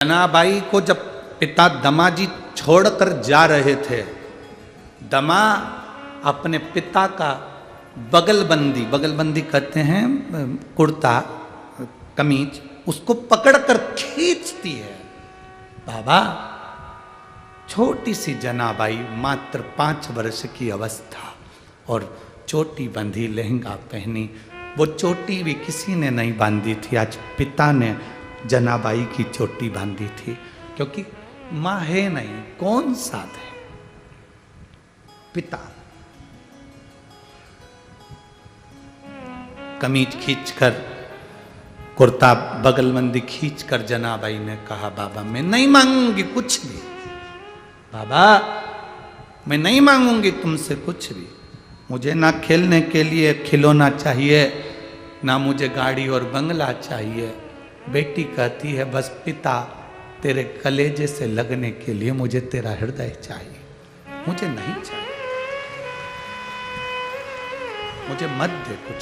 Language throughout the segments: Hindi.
जनाबाई को जब पिता दमाजी छोड़कर जा रहे थे, दमा अपने पिता का बगलबंदी कहते हैं कुर्ता कमीज, उसको पकड़कर खींचती है। बाबा, छोटी सी जनाबाई मात्र 5 वर्ष की अवस्था और चोटी बंधी, लहंगा पहनी। वो चोटी भी किसी ने नहीं बांधी थी, आज पिता ने जनाबाई की चोटी बांधी थी, क्योंकि मां है नहीं, कौन साथ है, पिता। कमीज खींचकर, कुर्ता बगलबंदी खींचकर जनाबाई ने कहा, बाबा मैं नहीं मांगूंगी कुछ भी, बाबा मैं नहीं मांगूंगी तुमसे कुछ भी। मुझे ना खेलने के लिए खिलौना चाहिए, ना मुझे गाड़ी और बंगला चाहिए। बेटी कहती है, बस पिता तेरे कलेजे से लगने के लिए मुझे तेरा हृदय चाहिए, मुझे नहीं चाहिए, मुझे मत दे कुछ।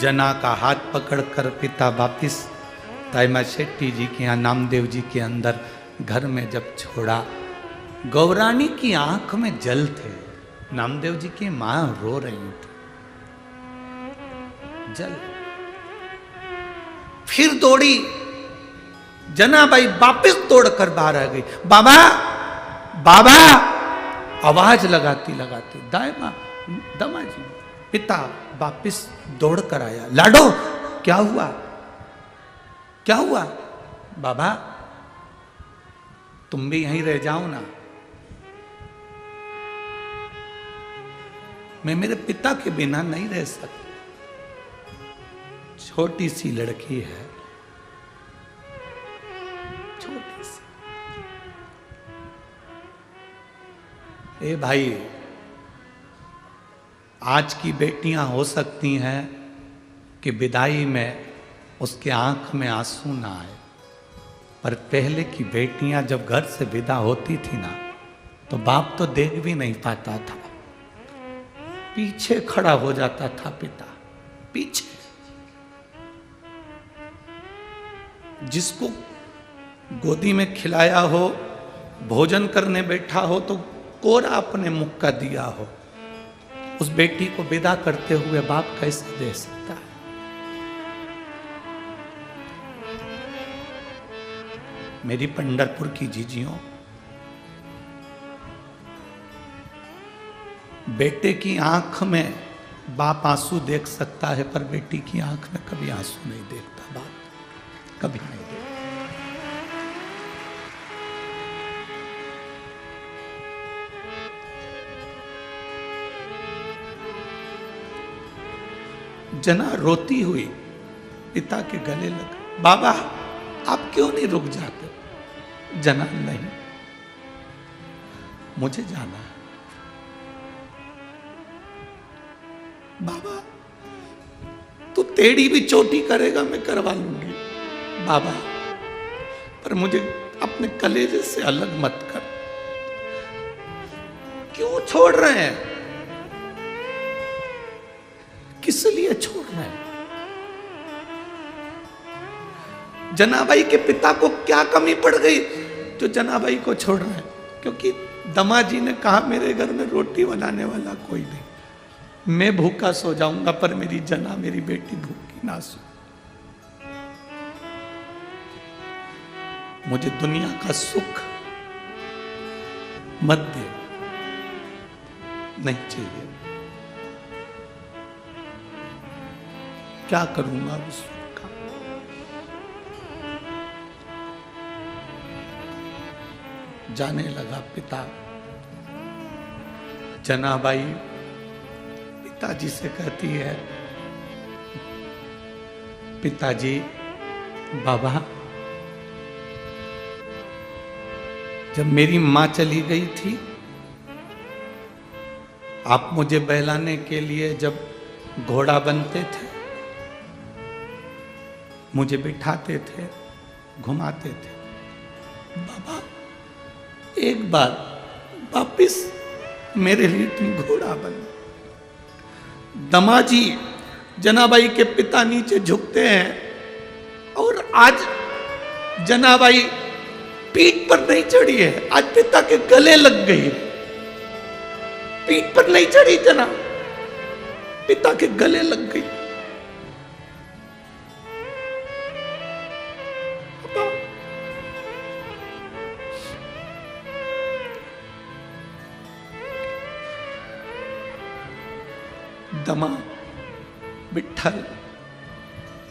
जना का हाथ पकड़कर पिता वापिस ताईमा शेट्टी जी के यहाँ नामदेव जी के अंदर घर में जब छोड़ा, गौरानी की आंख में जल थे। नामदेव जी की मां रो रही थी, जल। फिर दौड़ी जनाबाई, वापिस दौड़कर बाहर आ गई। बाबा बाबा आवाज लगाती लगाती दाईमा दमाजी पिता वापिस दौड़कर आया। लाडो क्या हुआ, क्या हुआ? बाबा तुम भी यहीं रह जाओ ना, मैं मेरे पिता के बिना नहीं रह सकती। छोटी सी लड़की है, छोटी सी। ए भाई, आज की बेटियां हो सकती हैं कि विदाई में उसके आंख में आंसू ना आए, पर पहले की बेटियां जब घर से विदा होती थी ना, तो बाप तो देख भी नहीं पाता था, पीछे खड़ा हो जाता था पिता, पीछे। जिसको गोदी में खिलाया हो, भोजन करने बैठा हो, तो कोरा अपने मुख का दिया हो, उस बेटी को विदा करते हुए बाप कैसे दे सकता है? मेरी पंढरपुर की जीजियों, बेटे की आंख में बाप आंसू देख सकता है, पर बेटी की आंख में कभी आंसू नहीं देखता बाप, कभी नहीं देखता। जना रोती हुई पिता के गले लग, बाबा आप क्यों नहीं रुक जाते? जना, नहीं, मुझे जाना है। बाबा तू तेरी भी चोटी करेगा, मैं करवा लूंगी बाबा, पर मुझे अपने कलेजे से अलग मत कर। क्यों छोड़ रहे हैं? किस लिए छोड़ रहे हैं? जनाबाई के पिता को क्या कमी पड़ गई जो जनाबाई को छोड़ रहे हैं? क्योंकि दमाजी ने कहा, मेरे घर में रोटी बनाने वाला कोई नहीं, मैं भूखा सो जाऊंगा, पर मेरी जना, मेरी बेटी भूखी ना सो। मुझे दुनिया का सुख मत दे, नहीं चाहिए। क्या करूंगा उस सुख का? जाने लगा पिता। जनाबाई पिताजी से कहती है, पिताजी, बाबा जब मेरी मां चली गई थी, आप मुझे बहलाने के लिए जब घोड़ा बनते थे, मुझे बिठाते थे, घुमाते थे। बाबा एक बार वापिस मेरे लिए तुम घोड़ा बन। दमाजी जनाबाई के पिता नीचे झुकते हैं और आज जनाबाई पीठ पर नहीं चढ़ी है, आज पिता के गले लग गई है। पीठ पर नहीं चढ़ी जना, पिता के गले लग गई। दमा विठ्ठल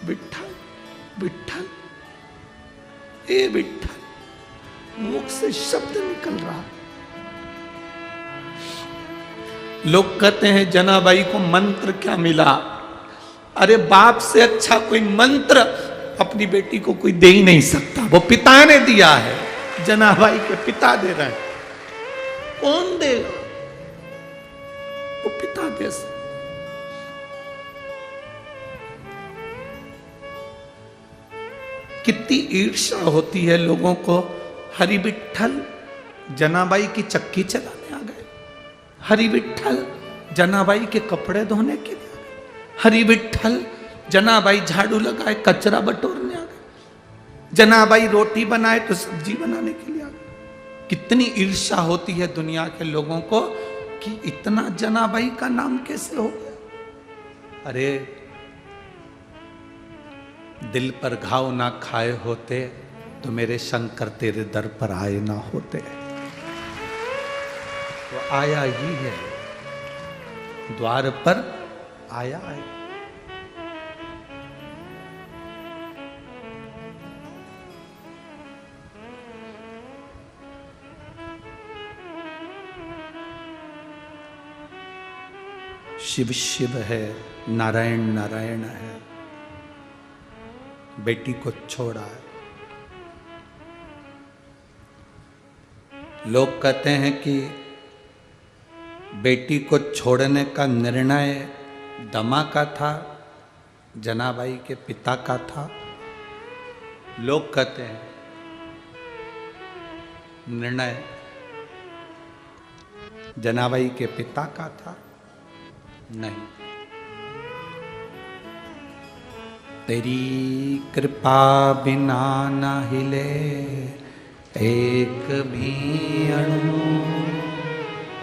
विठ्ठल विठ्ठल, ए विठ्ठल, मुख से शब्द निकल रहा। लोग कहते हैं जनाबाई को मंत्र क्या मिला? अरे बाप से अच्छा कोई मंत्र अपनी बेटी को कोई दे ही नहीं सकता, वो पिता ने दिया है। जनाबाई के पिता दे रहे हैं, कौन देगा? वो पिता दे सकते। कितनी ईर्ष्या होती है लोगों को। हरि विठ्ठल जनाबाई की चक्की चलाने आ गए, हरि विठ्ठल जनाबाई के कपड़े धोने के लिए आ गए, हरि विठ्ठल जनाबाई झाड़ू लगाए कचरा बटोरने आ गए, जनाबाई रोटी बनाए तो सब्जी बनाने के लिए आ गए। कितनी ईर्ष्या होती है दुनिया के लोगों को कि इतना जनाबाई का नाम कैसे हो गया। अरे दिल पर घाव ना खाए होते तो मेरे शंकर तेरे दर पर आए ना होते। तो आया ही है, द्वार पर आया है। शिव शिव है, नारायण नारायण है। बेटी को छोड़ा है। लोग कहते हैं कि बेटी को छोड़ने का निर्णय दमा का था, जनाबाई के पिता का था। लोग कहते हैं निर्णय जनाबाई के पिता का था। नहीं, तेरी कृपा बिना न हिले एक भी अणु,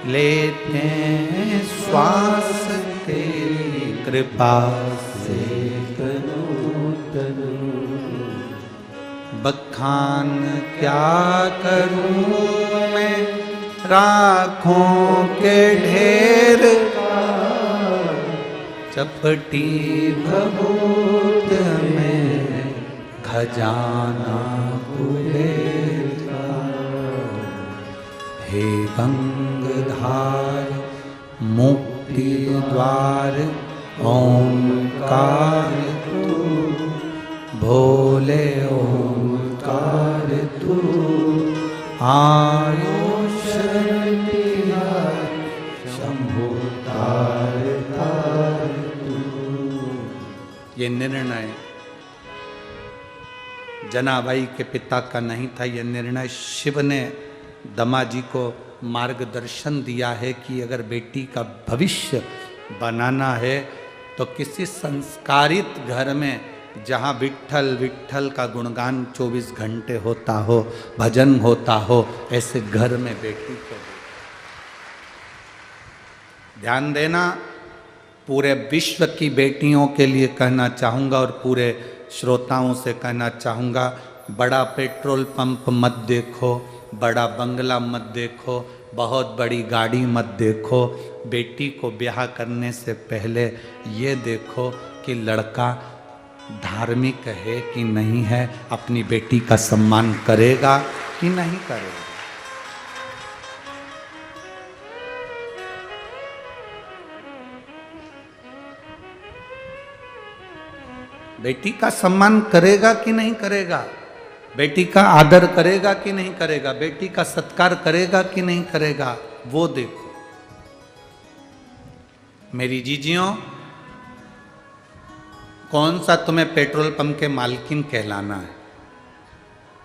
लेते हैं श्वास तेरी कृपा से तनु तनु। बखान क्या करूं मैं राखों के ढेर, चपटी भभूत में खजाना कुबेरा। हे गंगधार मुक्ति द्वार ओंकार तू, भोले ओंकार तू। आयुष शंभु तार तार तू। ये निर्णय जनाबाई के पिता का नहीं था। यह निर्णय शिव ने दमाजी को मार्गदर्शन दिया है कि अगर बेटी का भविष्य बनाना है तो किसी संस्कारित घर में, जहाँ विट्ठल विट्ठल का गुणगान 24 घंटे होता हो, भजन होता हो, ऐसे घर में बेटी को ध्यान देना। पूरे विश्व की बेटियों के लिए कहना चाहूँगा और पूरे श्रोताओं से कहना चाहूँगा, बड़ा पेट्रोल पंप मत देखो, बड़ा बंगला मत देखो, बहुत बड़ी गाड़ी मत देखो। बेटी को ब्याह करने से पहले ये देखो कि लड़का धार्मिक है कि नहीं है, अपनी बेटी का सम्मान करेगा कि नहीं करेगा। बेटी का सम्मान करेगा कि नहीं करेगा, बेटी का आदर करेगा कि नहीं करेगा, बेटी का सत्कार करेगा कि नहीं करेगा, वो देखो। मेरी जीजियों, कौन सा तुम्हें पेट्रोल पंप के मालकिन कहलाना है?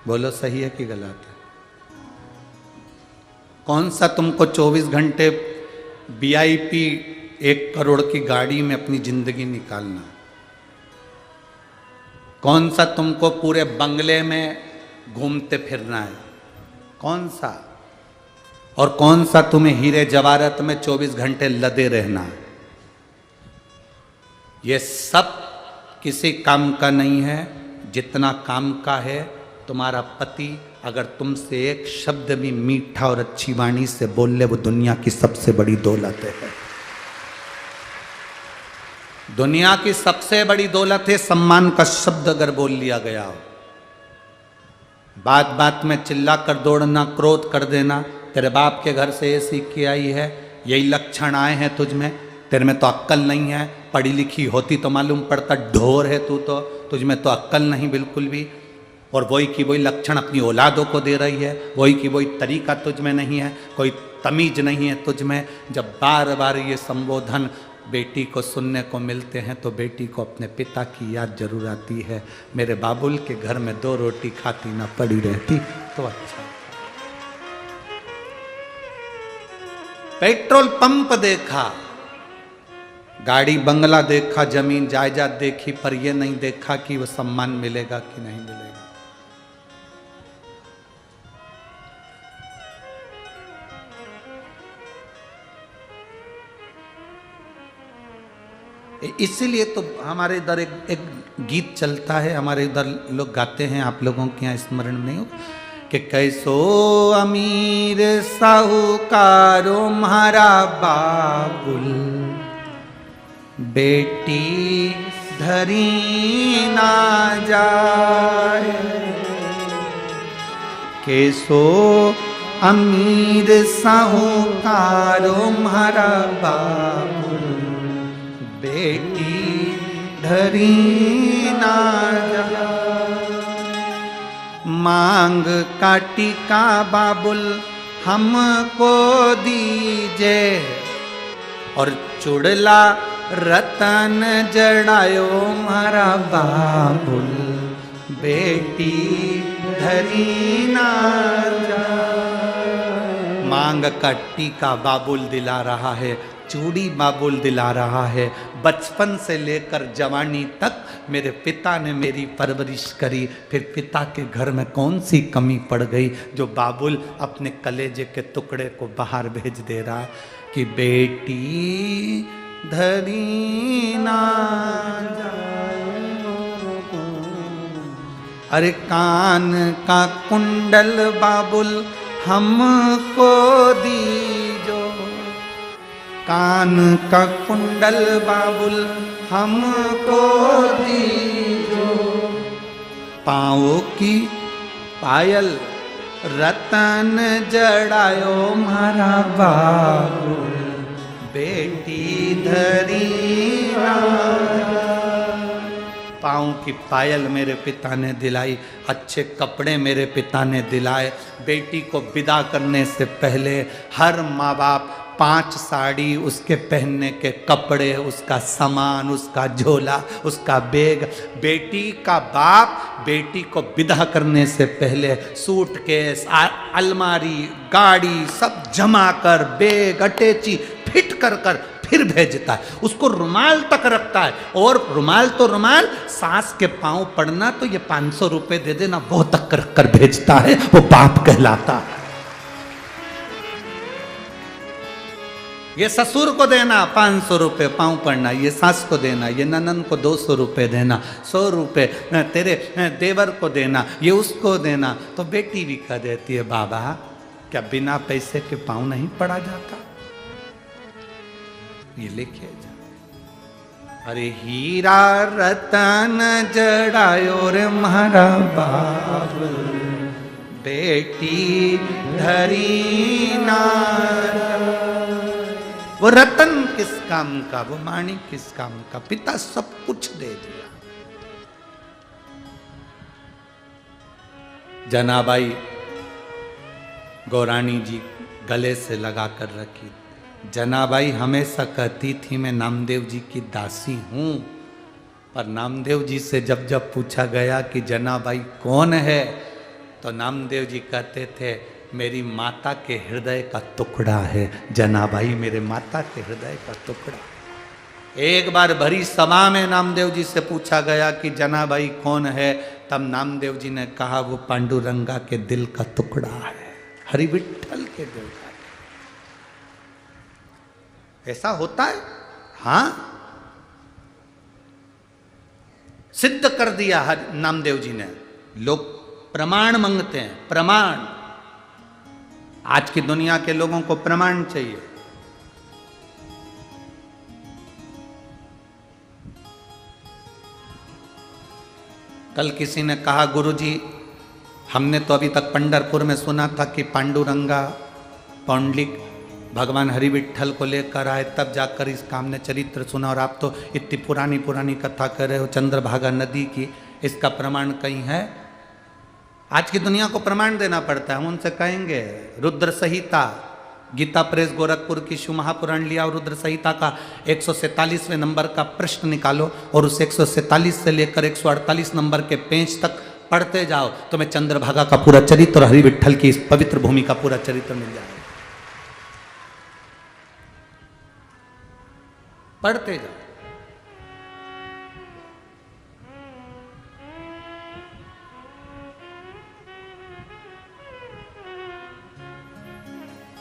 बोलो सही है कि गलत है? कौन सा तुमको 24 घंटे VIP 1 करोड़ की गाड़ी में अपनी जिंदगी निकालना है? कौन सा तुमको पूरे बंगले में घूमते फिरना है, कौन सा? और कौन सा तुम्हें हीरे जवाहरात में 24 घंटे लदे रहना है? ये सब किसी काम का नहीं है। जितना काम का है तुम्हारा पति अगर तुमसे एक शब्द भी मीठा और अच्छी वाणी से बोल ले, वो दुनिया की सबसे बड़ी दौलत है। दुनिया की सबसे बड़ी दौलत है सम्मान का शब्द अगर बोल लिया गया हो। बात बात में चिल्ला कर दौड़ना, क्रोध कर देना, तेरे बाप के घर से ये सीख के आई है, यही लक्षण आए हैं तुझ में, तेरे में तो अक्ल नहीं है, पढ़ी लिखी होती तो मालूम पड़ता, ढोर है तू तो, तुझ में तो अक्ल नहीं बिल्कुल भी। और वही की वही लक्षण अपनी औलादों को दे रही है, वही की वही तरीका तुझ में नहीं है, कोई तमीज नहीं है तुझ में। जब बार बार ये संबोधन बेटी को सुनने को मिलते हैं तो बेटी को अपने पिता की याद जरूर आती है। मेरे बाबुल के घर में 2 रोटी खाती ना पड़ी रहती तो अच्छा। पेट्रोल पंप देखा, गाड़ी बंगला देखा, जमीन जायदाद देखी, पर यह नहीं देखा कि वो सम्मान मिलेगा कि नहीं मिलेगा। इसीलिए तो हमारे इधर एक गीत चलता है, हमारे इधर लोग गाते हैं, आप लोगों के यहाँ स्मरण नहीं हो कि कैसो अमीर साहूकारो म्हारा बाबुल, बेटी धरी ना जाए। कैसो अमीर साहूकारो म्हारा बाबुल, बेटी धरी ना जाए। मांग काटी का बाबुल हमको दीजे, और चुड़ला रतन जड़ायो म्हारा बाबुल, बेटी धरी ना जाए। मांग का टीका बाबुल दिला रहा है, चूड़ी बाबुल दिला रहा है। बचपन से लेकर जवानी तक मेरे पिता ने मेरी परवरिश करी, फिर पिता के घर में कौन सी कमी पड़ गई जो बाबुल अपने कलेजे के टुकड़े को बाहर भेज दे रहा कि बेटी धरी ना जाए। अरे कान का कुंडल बाबुल हमको दीजो, कान का कुंडल बाबुल हमको दीजो। पाँव की पायल रतन जड़ायो म्हारा बाबुल, बेटी धरी ना जाए। पाँव की पायल मेरे पिता ने दिलाई, अच्छे कपड़े मेरे पिता ने दिलाए। बेटी को विदा करने से पहले हर माँ बाप 5 साड़ी, उसके पहनने के कपड़े, उसका सामान, उसका झोला, उसका बैग। बेटी का बाप बेटी को विदा करने से पहले सूटकेस, अलमारी, गाड़ी सब जमा कर, बैग अटैची फिट कर फिर भेजता है। उसको रुमाल तक रखता है, और रुमाल तो रुमाल, सास के पांव पड़ना तो ये 500 रुपए दे देना, वो तक रख कर भेजता है। वो बाप कहलाता है। ये ससुर को देना 500 रुपये पाँव पड़ना, ये सास को देना, ये ननन को 200 रुपये देना, 100 रुपये तेरे देवर को देना, ये उसको देना। तो बेटी भी कह देती है बाबा क्या बिना पैसे के पाँव नहीं पड़ा जाता, ये लेके जा। अरे हीरा रतन जड़ायो रे म्हारा बाबुल, बेटी धरी ना। वो रतन किस काम का, वो माणिक किस काम का, पिता सब कुछ दे दिया। जनाबाई गौराणी जी गले से लगा कर रखी। जनाबाई हमेशा कहती थी मैं नामदेव जी की दासी हूं, पर नामदेव जी से जब जब पूछा गया कि जनाबाई कौन है, तो नामदेव जी कहते थे मेरी माता के हृदय का टुकड़ा है। जनाबाई मेरे माता के हृदय का टुकड़ा। एक बार भरी सभा में नामदेव जी से पूछा गया कि जना भाई कौन है, तब नामदेव जी ने कहा वो पांडुरंगा के दिल का टुकड़ा है, हरि विठल के दिल का। ऐसा होता है? हां, सिद्ध कर दिया नामदेव जी ने। लोग प्रमाण मांगते हैं, प्रमाण। आज की दुनिया के लोगों को प्रमाण चाहिए। कल किसी ने कहा, गुरुजी हमने तो अभी तक पंढरपुर में सुना था कि पांडुरंगा पौंडलिक भगवान हरि विठल को लेकर आए, तब जाकर इस काम ने चरित्र सुना, और आप तो इतनी पुरानी पुरानी कथा कर रहे हो चंद्रभागा नदी की, इसका प्रमाण कहीं है? आज की दुनिया को प्रमाण देना पड़ता है। हम उनसे कहेंगे रुद्र संहिता, गीता प्रेस गोरखपुर की शिव महापुराण लिया और रुद्र संहिता का 147वें नंबर का प्रश्न निकालो और उस 147 से लेकर 148 नंबर के पेज तक पढ़ते जाओ, तुम्हें चंद्रभागा का पूरा चरित्र और हरि विठल की इस पवित्र भूमि का पूरा चरित्र मिल जाएगा। पढ़ते जाओ।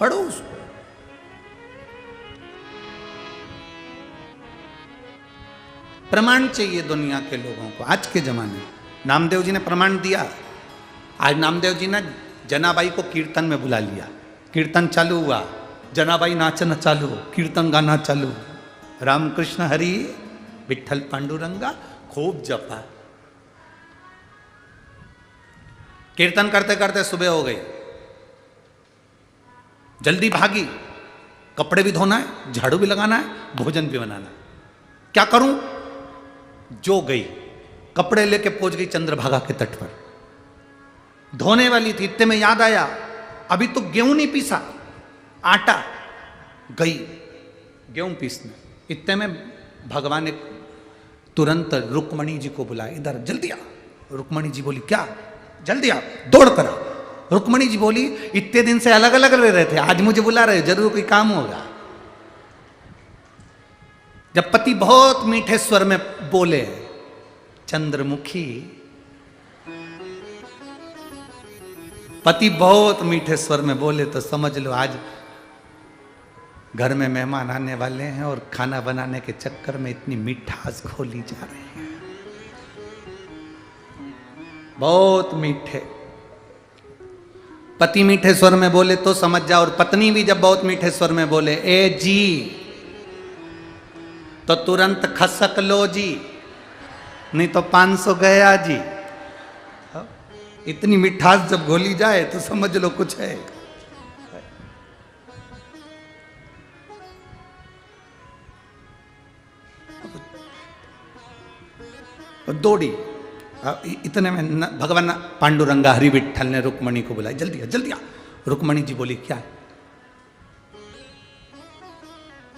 पढ़ो उसको। प्रमाण चाहिए दुनिया के लोगों को। आज के जमाने में नामदेव जी ने प्रमाण दिया। आज नामदेव जी ने जनाबाई को कीर्तन में बुला लिया, कीर्तन चालू हुआ, जनाबाई नाचना चालू, कीर्तन गाना चालू, रामकृष्ण हरि विठल पांडुरंगा खूब जपा। कीर्तन करते करते सुबह हो गई, जल्दी भागी, कपड़े भी धोना है, झाड़ू भी लगाना है, भोजन भी बनाना है, क्या करूं? जो गई, कपड़े लेके पहुंच गई चंद्रभागा के तट पर। धोने वाली थी, इतने में याद आया अभी तो गेहूं नहीं पीसा, आटा। गई गेहूं पीसने, इतने में भगवान ने तुरंत रुक्मणी जी को बुलाया, इधर जल्दी आ। रुक्मणी जी बोली क्या? जल्दी आ, दौड़ कर आ। रुक्मणी जी बोली इतने दिन से अलग अलग रह रहे थे, आज मुझे बुला रहे, जरूर कोई काम होगा। जब पति बहुत मीठे स्वर में बोले, चंद्रमुखी, पति बहुत मीठे स्वर में बोले तो समझ लो आज घर में मेहमान आने वाले हैं और खाना बनाने के चक्कर में इतनी मिठास खोली जा रही है। बहुत मीठे, पति मीठे स्वर में बोले तो समझ जाओ, और पत्नी भी जब बहुत मीठे स्वर में बोले ए जी, तो तुरंत खसक लो जी, नहीं तो 500 गया जी। इतनी मिठास जब घोली जाए तो समझ लो कुछ है। दौड़ी, इतने में भगवान पांडुरंगा हरि विठल ने रुक्मणी को बुलाया, जल्दी आ जल्दी आ। रुक्मणी जी बोली क्या है?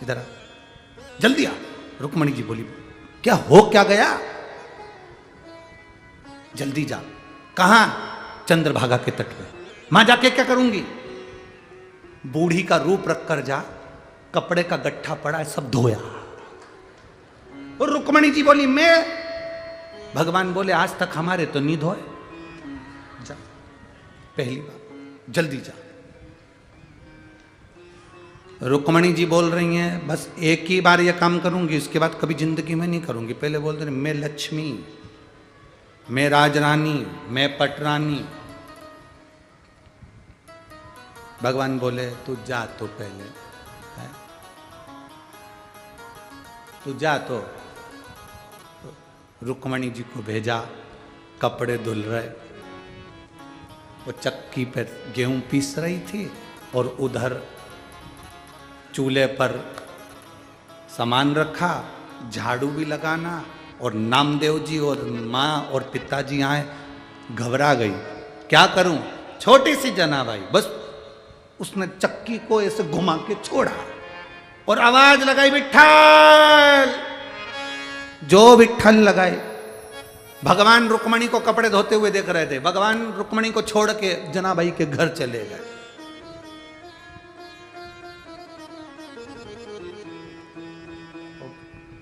इधर आ, जल्दी आ। रुक्मणी जी बोली क्या हो क्या गया? जल्दी जा। कहां? चंद्रभागा के तट पे। मां जाके क्या करूंगी? बूढ़ी का रूप रख कर जा, कपड़े का गट्ठा पड़ा है सब धोया। और रुक्मणी जी बोली मैं? भगवान बोले आज तक हमारे तो नहीं धोए, जा पहली बार जल्दी जा। रुक्मणी जी बोल रही हैं बस एक ही बार ये काम करूंगी, उसके बाद कभी जिंदगी में नहीं करूंगी। पहले बोल रही मैं लक्ष्मी, मैं राजरानी, मैं पटरानी। भगवान बोले तू जा तो पहले है? तू जा। तो रुक्मणी जी को भेजा, कपड़े धुल रहे, वो चक्की पर गेहूं पीस रही थी और उधर चूल्हे पर सामान रखा, झाड़ू भी लगाना, और नामदेव जी और माँ और पिताजी आए। घबरा गई, क्या करूं? छोटी सी जनाबाई, बस उसने चक्की को ऐसे घुमा के छोड़ा और आवाज लगाई विठ्ठल। जो विठ्ठल लगाए। भगवान रुक्मणी को कपड़े धोते हुए देख रहे थे, भगवान रुक्मणी को छोड़ के जनाबाई के घर चले गए।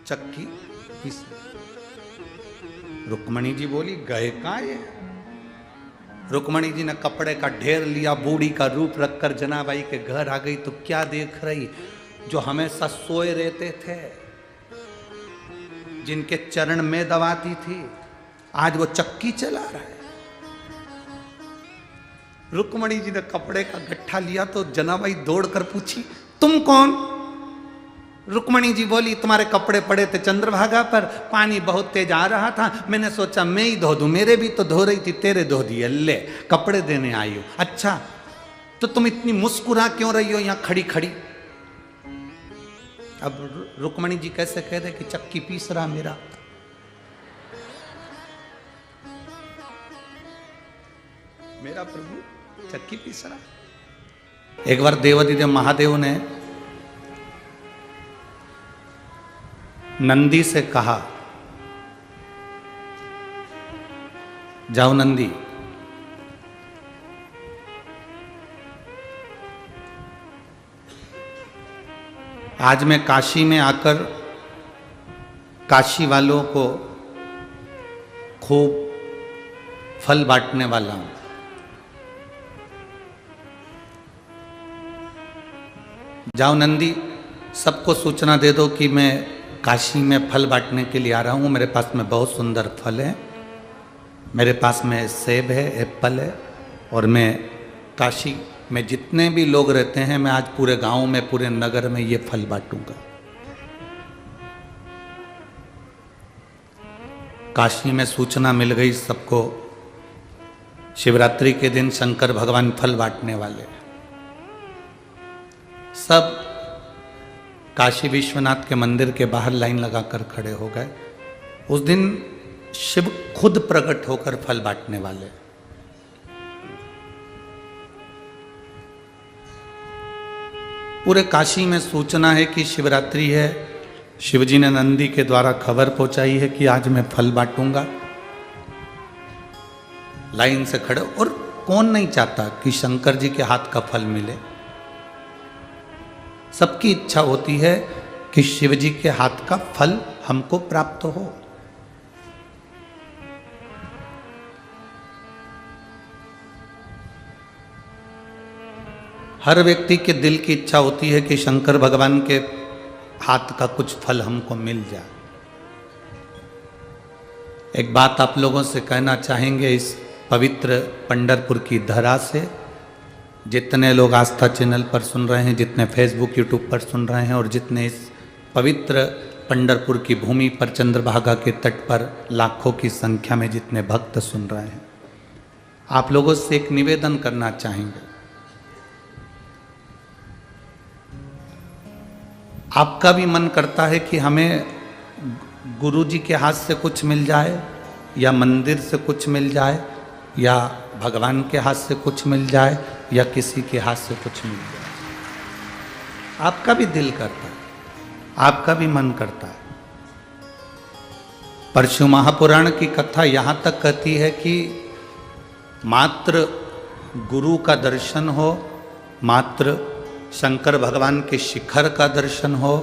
चक्की पीस। रुक्मणी जी बोली गए कहाँ ये? रुक्मणी जी ने कपड़े का ढेर लिया, बूढ़ी का रूप रखकर जनाबाई के घर आ गई। तो क्या देख रही? जो हमेशा सोए रहते थे, जिनके चरण में दबाती थी, आज वो चक्की चला रहा है। रुक्मणी जी ने कपड़े का गट्ठा लिया तो जनाबाई दौड़कर पूछी तुम कौन? रुक्मणी जी बोली तुम्हारे कपड़े पड़े थे चंद्रभागा पर, पानी बहुत तेज आ रहा था, मैंने सोचा मैं ही धो दूं, मेरे भी तो धो रही थी, तेरे धो दिए, ले कपड़े देने आई हो। अच्छा तो तुम इतनी मुस्कुरा क्यों रही हो यहां खड़ी खड़ी? अब रुक्मणी जी कैसे कह रहे कि चक्की पीस रहा मेरा? मेरा प्रभु चक्की पीस रहा। एक बार देवाधिदेव महादेव ने नंदी से कहा जाओ नंदी, आज मैं काशी में आकर काशी वालों को खूब फल बांटने वाला हूं। जाओ नंदी, सबको सूचना दे दो कि मैं काशी में फल बांटने के लिए आ रहा हूँ। मेरे पास में बहुत सुंदर फल है, मेरे पास में सेब है, एप्पल है, और मैं काशी में जितने भी लोग रहते हैं मैं आज पूरे गांव में, पूरे नगर में ये फल बांटूंगा। काशी में सूचना मिल गई सबको, शिवरात्रि के दिन शंकर भगवान फल बांटने वाले। सब काशी विश्वनाथ के मंदिर के बाहर लाइन लगाकर खड़े हो गए। उस दिन शिव खुद प्रकट होकर फल बांटने वाले। पूरे काशी में सूचना है कि शिवरात्रि है। शिवजी ने नंदी के द्वारा खबर पहुंचाई है कि आज मैं फल बांटूंगा। लाइन से खड़े, और कौन नहीं चाहता कि शंकर जी के हाथ का फल मिले? सबकी इच्छा होती है कि शिव जी के हाथ का फल हमको प्राप्त हो। हर व्यक्ति के दिल की इच्छा होती है कि शंकर भगवान के हाथ का कुछ फल हमको मिल जाए। एक बात आप लोगों से कहना चाहेंगे, इस पवित्र पंढरपुर की धरा से जितने लोग आस्था चैनल पर सुन रहे हैं, जितने फेसबुक यूट्यूब पर सुन रहे हैं, और जितने इस पवित्र पंढरपुर की भूमि पर चंद्रभागा के तट पर लाखों की संख्या में जितने भक्त सुन रहे हैं, आप लोगों से एक निवेदन करना चाहेंगे। आपका भी मन करता है कि हमें गुरु जी के हाथ से कुछ मिल जाए, या मंदिर से कुछ मिल जाए, या भगवान के हाथ से कुछ मिल जाए, या किसी के हाथ से कुछ मिल जाए। आपका भी दिल करता है, आपका भी मन करता है। परशु महापुराण की कथा यहां तक कहती है कि मात्र गुरु का दर्शन हो, मात्र शंकर भगवान के शिखर का दर्शन हो,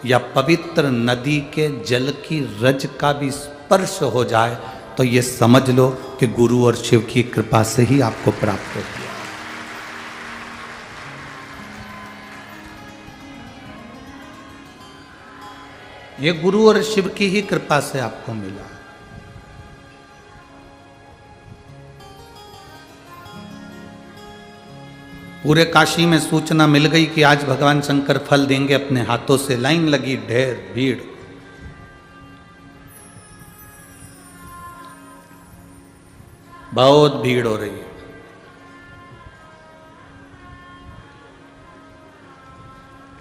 या पवित्र नदी के जल की रज का भी स्पर्श हो जाए, तो ये समझ लो कि गुरु और शिव की कृपा से ही आपको प्राप्त हो गया। ये गुरु और शिव की ही कृपा से आपको मिला। पूरे काशी में सूचना मिल गई कि आज भगवान शंकर फल देंगे अपने हाथों से। लाइन लगी, ढेर भीड़। बहुत भीड़ हो रही है।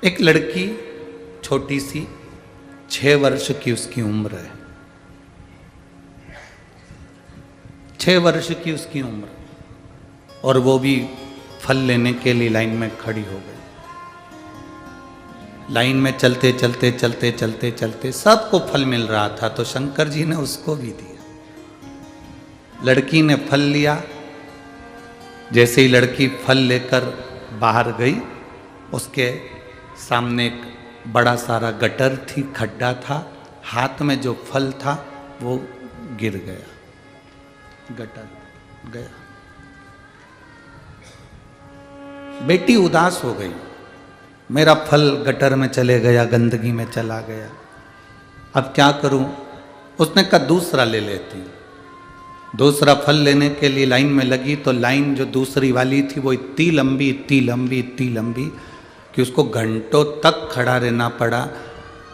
एक लड़की छोटी सी 6 वर्ष की उसकी उम्र है, 6 वर्ष की उसकी उम्र, और वो भी फल लेने के लिए लाइन में खड़ी हो गई। लाइन में चलते चलते चलते चलते चलते सबको फल मिल रहा था, तो शंकर जी ने उसको भी दिया। लड़की ने फल लिया। जैसे ही लड़की फल लेकर बाहर गई, उसके सामने एक बड़ा सारा गटर थी, खड्डा था, हाथ में जो फल था वो गिर गया, गटर गया। बेटी उदास हो गई, मेरा फल गटर में चले गया, गंदगी में चला गया, अब क्या करूं? उसने कहा दूसरा ले लेती हूं। दूसरा फल लेने के लिए लाइन में लगी तो लाइन जो दूसरी वाली थी वो इतनी लंबी इतनी लंबी इतनी लंबी कि उसको घंटों तक खड़ा रहना पड़ा,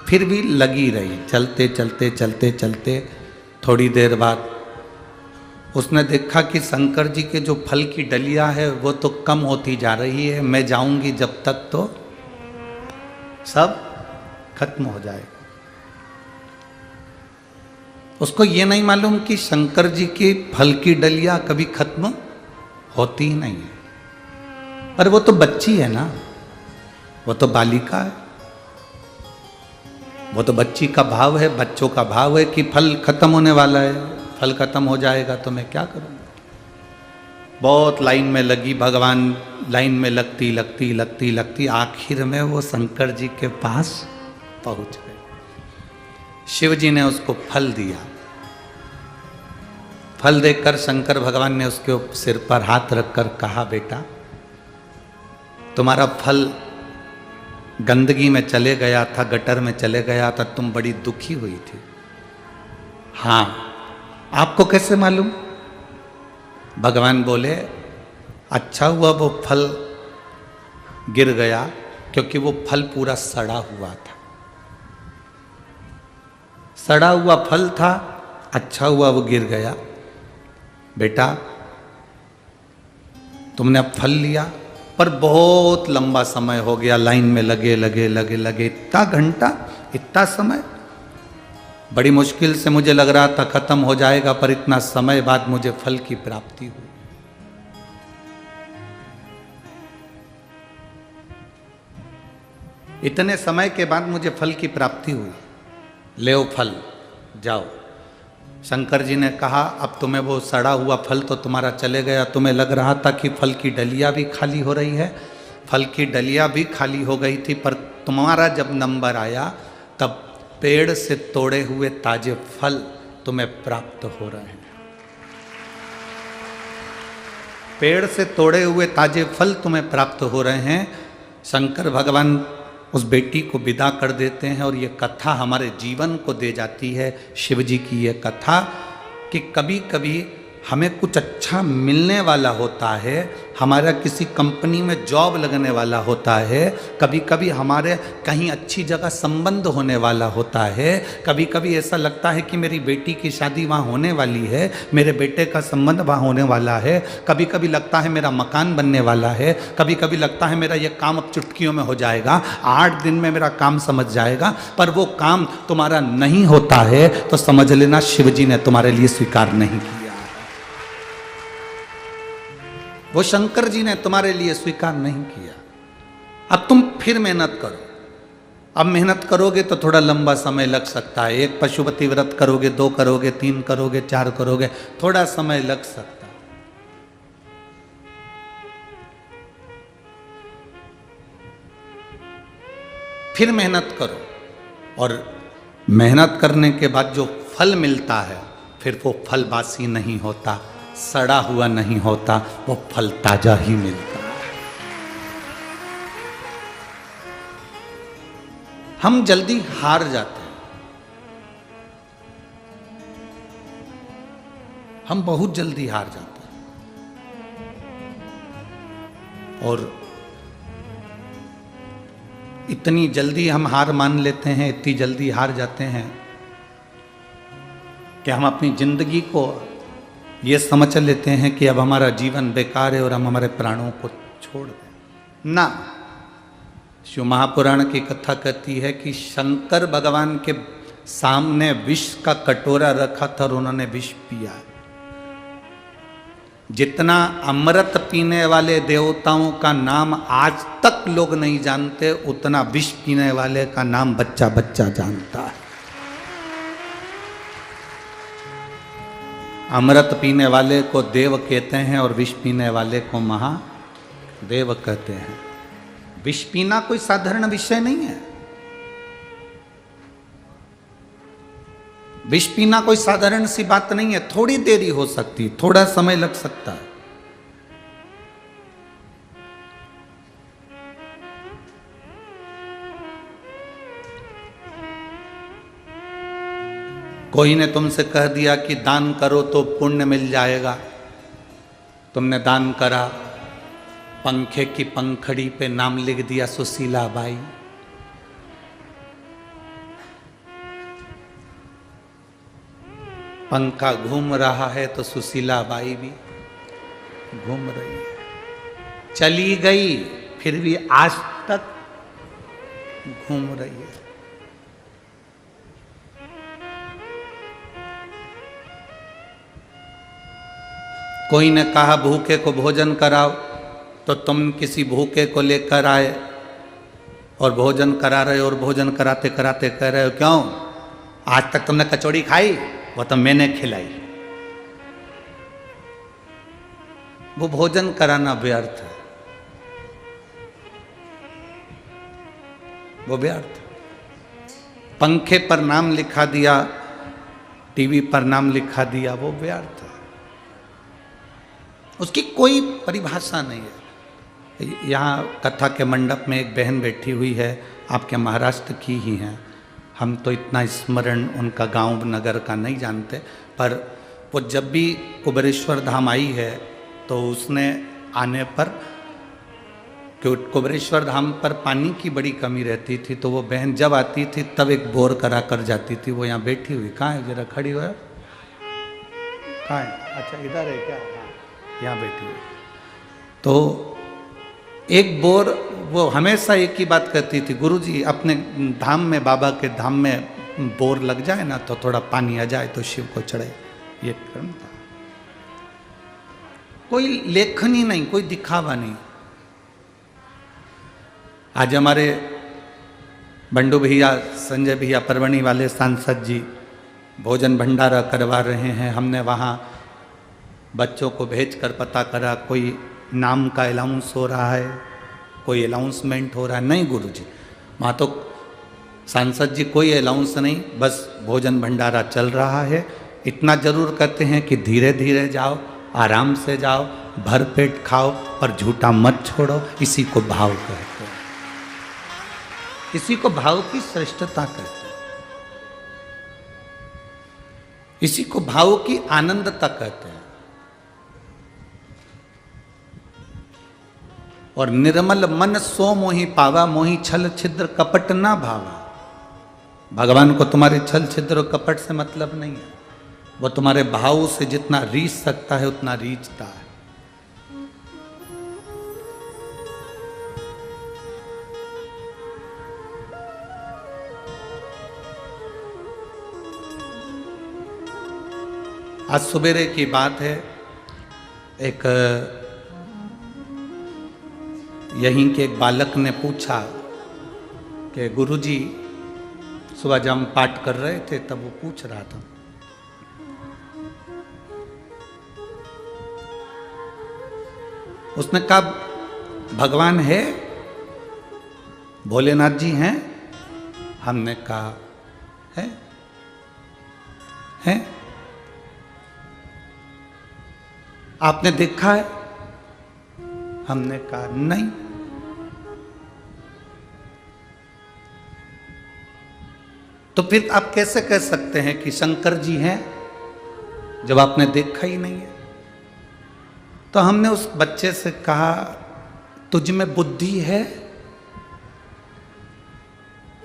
फिर भी लगी रही। चलते चलते चलते चलते थोड़ी देर बाद उसने देखा कि शंकर जी के जो फल की डलिया है वो तो कम होती जा रही है, मैं जाऊंगी जब तक तो सब खत्म हो जाएगा। उसको ये नहीं मालूम कि शंकर जी की फल की डलिया कभी खत्म होती ही नहीं है। पर वो तो बच्ची है ना, वो तो बालिका है, वो तो बच्ची का भाव है, बच्चों का भाव है कि फल खत्म होने वाला है, फल खत्म हो जाएगा तो मैं क्या करूँगा। बहुत लाइन में लगी, भगवान लाइन में लगती लगती लगती लगती आखिर में वो शंकर जी के पास पहुंच गए। शिव जी ने उसको फल दिया। फल देकर शंकर भगवान ने उसके सिर पर हाथ रखकर कहा, बेटा तुम्हारा फल गंदगी में चले गया था, गटर में चले गया था, तुम बड़ी दुखी हुई थी। हाँ, आपको कैसे मालूम? भगवान बोले, अच्छा हुआ वो फल गिर गया, क्योंकि वो फल पूरा सड़ा हुआ था। सड़ा हुआ फल था, अच्छा हुआ वो गिर गया। बेटा तुमने अब फल लिया, पर बहुत लंबा समय हो गया, लाइन में लगे लगे लगे लगे, इतना घंटा, इतना समय, बड़ी मुश्किल से मुझे लग रहा था खत्म हो जाएगा, पर इतना समय बाद मुझे फल की प्राप्ति हुई। इतने समय के बाद मुझे फल की प्राप्ति हुई, ले फल जाओ। शंकर जी ने कहा, अब तुम्हें वो सड़ा हुआ फल तो तुम्हारा चले गया, तुम्हें लग रहा था कि फल की डलिया भी खाली हो रही है, फल की डलिया भी खाली हो गई थी, पर तुम्हारा जब नंबर आया तब पेड़ से तोड़े हुए ताजे फल तुम्हें प्राप्त हो रहे हैं। पेड़ से तोड़े हुए ताजे फल तुम्हें प्राप्त हो रहे हैं। शंकर भगवान उस बेटी को विदा कर देते हैं और ये कथा हमारे जीवन को दे जाती है। शिव जी की ये कथा कि कभी कभी हमें कुछ अच्छा मिलने वाला होता है, हमारा किसी कंपनी में जॉब लगने वाला होता है, कभी कभी हमारे कहीं अच्छी जगह संबंध होने वाला होता है, कभी कभी ऐसा लगता है कि मेरी बेटी की शादी वहाँ होने वाली है, मेरे बेटे का संबंध वहाँ होने वाला है, कभी कभी लगता है मेरा मकान बनने वाला है, कभी कभी लगता है मेरा ये काम अब चुटकियों में हो जाएगा, 8 दिन में मेरा काम समझ जाएगा, पर वो काम तुम्हारा नहीं होता है तो समझ लेना शिव जी ने तुम्हारे लिए स्वीकार नहीं किया। वो शंकर जी ने तुम्हारे लिए स्वीकार नहीं किया। अब तुम फिर मेहनत करो। अब मेहनत करोगे तो थोड़ा लंबा समय लग सकता है। एक पशुपति व्रत करोगे, 2 करोगे, 3 करोगे, 4 करोगे, थोड़ा समय लग सकता है। फिर मेहनत करो, और मेहनत करने के बाद जो फल मिलता है फिर वो फल बासी नहीं होता, सड़ा हुआ नहीं होता, वो फल ताजा ही मिलता है। हम जल्दी हार जाते हैं, हम बहुत जल्दी हार जाते हैं, और इतनी जल्दी हम हार मान लेते हैं, इतनी जल्दी हार जाते हैं कि हम अपनी जिंदगी को ये समझ लेते हैं कि अब हमारा जीवन बेकार है और हम हमारे प्राणों को छोड़ दें। ना, शिव महापुराण की कथा कहती है कि शंकर भगवान के सामने विष का कटोरा रखा था और उन्होंने विष पिया। जितना अमृत पीने वाले देवताओं का नाम आज तक लोग नहीं जानते, उतना विष पीने वाले का नाम बच्चा बच्चा जानता है। अमृत पीने वाले को देव कहते हैं और विष पीने वाले को महादेव कहते हैं। विष पीना कोई साधारण विषय नहीं है। विष पीना कोई साधारण सी बात नहीं है, थोड़ी देरी हो सकती है, थोड़ा समय लग सकता है। कोई ने तुमसे कह दिया कि दान करो तो पुण्य मिल जाएगा, तुमने दान करा, पंखे की पंखड़ी पे नाम लिख दिया सुशीला बाई, पंखा घूम रहा है तो सुशीला बाई भी घूम रही है, चली गई फिर भी आज तक घूम रही है। कोई ने कहा भूखे को भोजन कराओ, तो तुम किसी भूखे को लेकर आए और भोजन करा रहे हो, और भोजन कराते कराते कह रहे हो क्यों आज तक तुमने कचौड़ी खाई, वो तो मैंने खिलाई। वो भोजन कराना व्यर्थ है, वो व्यर्थ। पंखे पर नाम लिखा दिया, टीवी पर नाम लिखा दिया, वो व्यर्थ है, उसकी कोई परिभाषा नहीं है। यहाँ कथा के मंडप में एक बहन बैठी हुई है, आपके महाराष्ट्र की ही हैं, हम तो इतना स्मरण उनका गांव नगर का नहीं जानते, पर वो जब भी कुबेरेश्वर धाम आई है तो उसने आने पर, क्योंकि कुबेरेश्वर धाम पर पानी की बड़ी कमी रहती थी, तो वो बहन जब आती थी तब एक बोर करा कर जाती थी। वो यहाँ बैठी हुई, कहाँ है, जरा खड़ी हो, कहाँ है, अच्छा इधर है क्या, यहाँ बैठी हुई। तो एक बोर, वो हमेशा एक ही बात कहती थी, गुरुजी अपने धाम में, बाबा के धाम में बोर लग जाए ना तो थोड़ा पानी आ जाए तो शिव को चढ़े, ये क्रम था। कोई लेखनी नहीं, कोई दिखावा नहीं। आज हमारे बंडू भैया, संजय भैया, परवणी वाले सांसद जी भोजन भंडारा करवा रहे हैं। हमने वहाँ बच्चों को भेजकर पता करा कोई नाम का अलाउंस हो रहा है, कोई अलाउंसमेंट हो रहा है, नहीं गुरुजी, वहाँ तो सांसद जी कोई अलाउंस नहीं, बस भोजन भंडारा चल रहा है। इतना जरूर कहते हैं कि धीरे धीरे जाओ, आराम से जाओ, भर पेट खाओ, पर झूठा मत छोड़ो। इसी को भाव कहते हैं, इसी को भाव की श्रेष्ठता कहते हैं, इसी को भाव की आनंदता कहते हैं। और निर्मल मन सो मोहि पावा, मोहि छल छिद्र कपट ना भावा। भगवान को तुम्हारे छल छिद्र और कपट से मतलब नहीं है, वो तुम्हारे भाव से जितना रीझ सकता है उतना रीझता है। आज सवेरे की बात है, एक यहीं के एक बालक ने पूछा कि गुरुजी, सुबह जब हम पाठ कर रहे थे तब वो पूछ रहा था, उसने कहा भगवान है, भोलेनाथ जी हैं? हमने कहा है? आपने देखा है? हमने कहा नहीं। तो फिर आप कैसे कह सकते हैं कि शंकर जी हैं जब आपने देखा ही नहीं है? तो हमने उस बच्चे से कहा तुझ में बुद्धि है?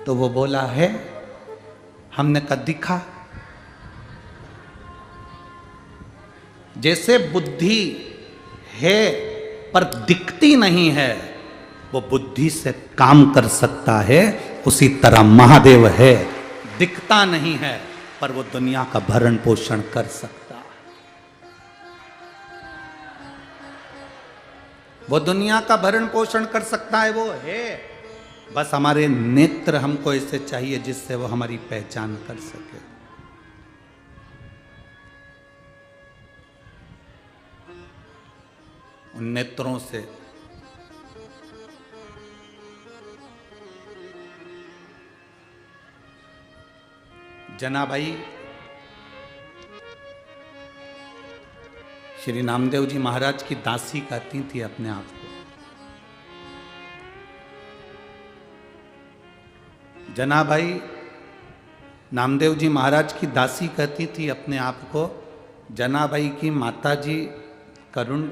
तो वो बोला है। हमने कहा दिखा। जैसे बुद्धि है पर दिखती नहीं है, वो बुद्धि से काम कर सकता है, उसी तरह महादेव है, दिखता नहीं है पर वो दुनिया का भरण पोषण कर सकता है। वो दुनिया का भरण पोषण कर सकता है, वो है। बस हमारे नेत्र हमको ऐसे चाहिए जिससे वो हमारी पहचान कर सके। उन नेत्रों से जनाबाई श्री नामदेव जी महाराज की दासी कहती थी अपने आप को। जनाबाई नामदेव जी महाराज की दासी कहती थी अपने आप को। जनाबाई की माताजी करुण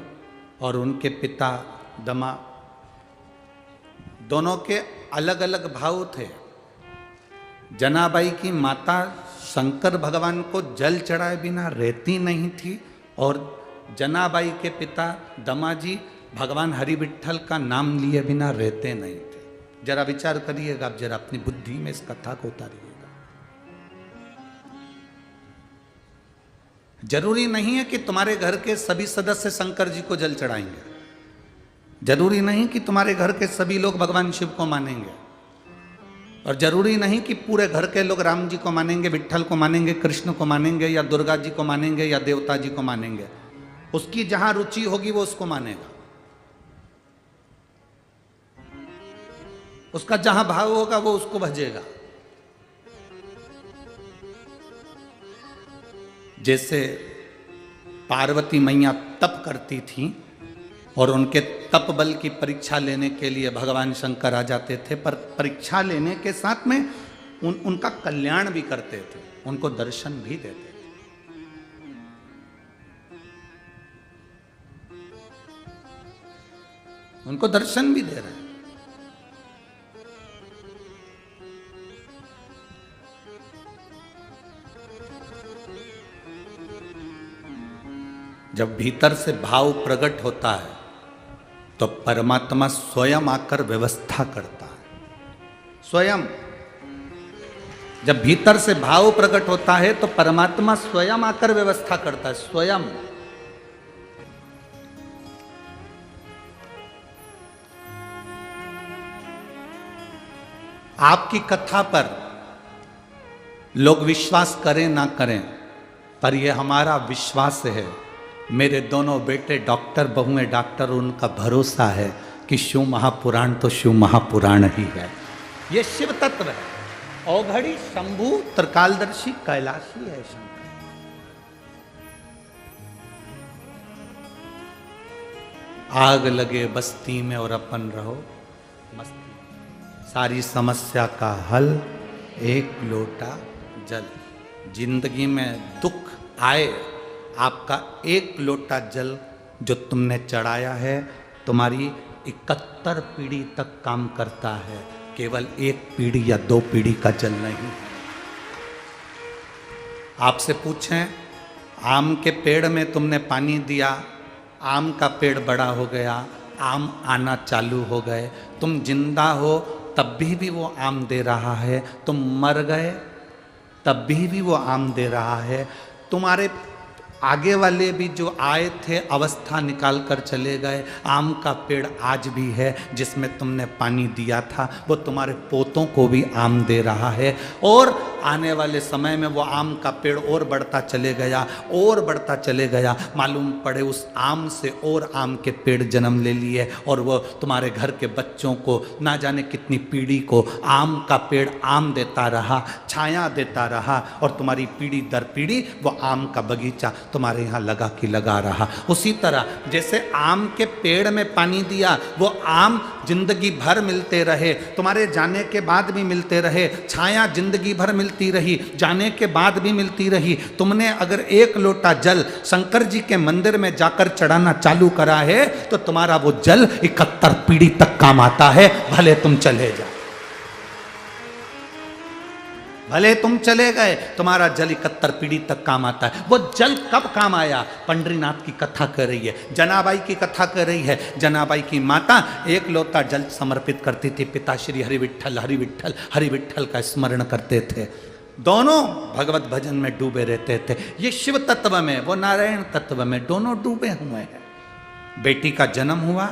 और उनके पिता दमा, दोनों के अलग अलग भाव थे। जनाबाई की माता शंकर भगवान को जल चढ़ाए बिना रहती नहीं थी और जनाबाई के पिता दमाजी भगवान हरि विठ्ठल का नाम लिए बिना रहते नहीं थे। जरा विचार करिएगा, आप जरा अपनी बुद्धि में इस कथा को उतारिएगा। जरूरी नहीं है कि तुम्हारे घर के सभी सदस्य शंकर जी को जल चढ़ाएंगे, जरूरी नहीं कि तुम्हारे घर के सभी लोग भगवान शिव को मानेंगे, और जरूरी नहीं कि पूरे घर के लोग राम जी को मानेंगे, विठ्ठल को मानेंगे, कृष्ण को मानेंगे, या दुर्गा जी को मानेंगे, या देवता जी को मानेंगे। उसकी जहां रुचि होगी वो उसको मानेगा, उसका जहां भाव होगा वो उसको भजेगा। जैसे पार्वती मैया तप करती थी और उनके तप बल की परीक्षा लेने के लिए भगवान शंकर आ जाते थे, पर परीक्षा लेने के साथ में उनका कल्याण भी करते थे, उनको दर्शन भी देते थे। उनको दर्शन भी दे रहे हैं। जब भीतर से भाव प्रकट होता है तो परमात्मा स्वयं आकर व्यवस्था करता है। स्वयं जब भीतर से भाव प्रकट होता है तो परमात्मा स्वयं आकर व्यवस्था करता है, स्वयं। आपकी कथा पर लोग विश्वास करें ना करें, पर यह हमारा विश्वास है। मेरे दोनों बेटे डॉक्टर, बहुएं डॉक्टर, उनका भरोसा है कि शिव महापुराण तो शिव महापुराण ही है। यह शिव तत्व है। औघड़ी शंभु त्रिकालदर्शी कैलाशी है शंकर। आग लगे बस्ती में और अपन रहो मस्ती, सारी समस्या का हल एक लोटा जल। जिंदगी में दुख आए, आपका एक लोटा जल जो तुमने चढ़ाया है तुम्हारी 71 पीढ़ी तक काम करता है, केवल एक पीढ़ी या 2 पीढ़ी का जल नहीं। आपसे पूछें, आम के पेड़ में तुमने पानी दिया, आम का पेड़ बड़ा हो गया, आम आना चालू हो गए, तुम जिंदा हो तब भी वो आम दे रहा है, तुम मर गए तब भी वो आम दे रहा है। तुम्हारे आगे वाले भी जो आए थे अवस्था निकाल कर चले गए। आम का पेड़ आज भी है, जिसमें तुमने पानी दिया था वो तुम्हारे पोतों को भी आम दे रहा है, और आने वाले समय में वो आम का पेड़ और बढ़ता चले गया, और बढ़ता चले गया। मालूम पड़े उस आम से और आम के पेड़ जन्म ले लिए, और वो तुम्हारे घर के बच्चों को ना जाने कितनी पीढ़ी को आम का पेड़ आम देता रहा, छाया देता रहा, और तुम्हारी पीढ़ी दर पीढ़ी वो आम का बगीचा तुम्हारे यहाँ लगा कि लगा रहा। उसी तरह जैसे आम के पेड़ में पानी दिया, वो आम जिंदगी भर मिलते रहे, तुम्हारे जाने के बाद भी मिलते रहे, छाया जिंदगी भर मिलती रही, जाने के बाद भी मिलती रही। तुमने अगर एक लोटा जल शंकर जी के मंदिर में जाकर चढ़ाना चालू करा है तो तुम्हारा वो जल 71 पीढ़ी तक काम आता है, भले तुम चले जाओ, भले तुम चले गए, तुम्हारा जल 71 पीढ़ी तक काम आता है। वो जल कब काम आया? पंडरीनाथ की कथा कर रही है, जनाबाई की कथा कर रही है। जनाबाई की माता एक लोटा जल समर्पित करती थी, पिता श्री हरि विठ्ठल हरि विठ्ठल हरि विठ्ठल का स्मरण करते थे, दोनों भगवत भजन में डूबे रहते थे। ये शिव तत्व में, वो नारायण तत्व में, दोनों डूबे हुए हैं। बेटी का जन्म हुआ,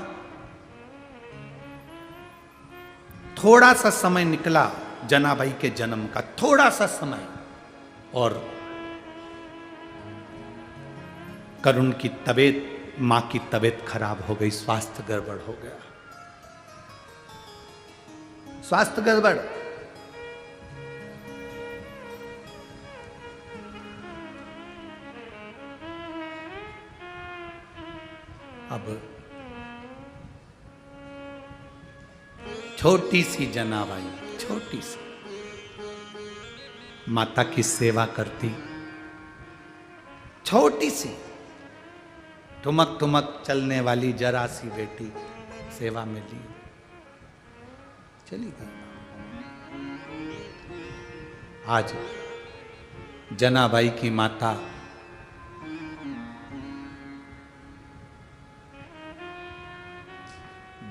थोड़ा सा समय निकला जनाबाई के जन्म का, थोड़ा सा समय, और करुण की तबीयत, मां की तबीयत खराब हो गई, स्वास्थ्य गड़बड़ हो गया, स्वास्थ्य गड़बड़। अब छोटी सी जनाबाई, छोटी सी माता की सेवा करती, छोटी सी ठुमक ठुमक चलने वाली जरा सी बेटी सेवा में ली, चली गई। आज जनाबाई की माता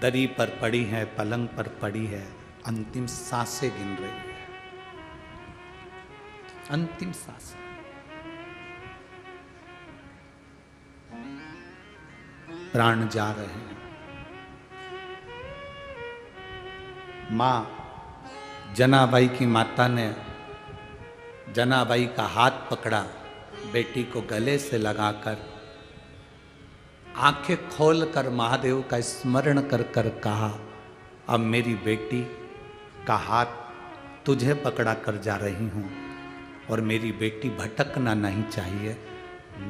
दरी पर पड़ी है, पलंग पर पड़ी है, अंतिम सांसें गिन रही है, अंतिम सांसें। प्राण जा रहे हैं। मां जनाबाई की माता ने जनाबाई का हाथ पकड़ा, बेटी को गले से लगाकर आंखें खोलकर महादेव का स्मरण कर कर कहा, अब मेरी बेटी का हाथ तुझे पकड़ा कर जा रही हूं और मेरी बेटी भटकना नहीं चाहिए।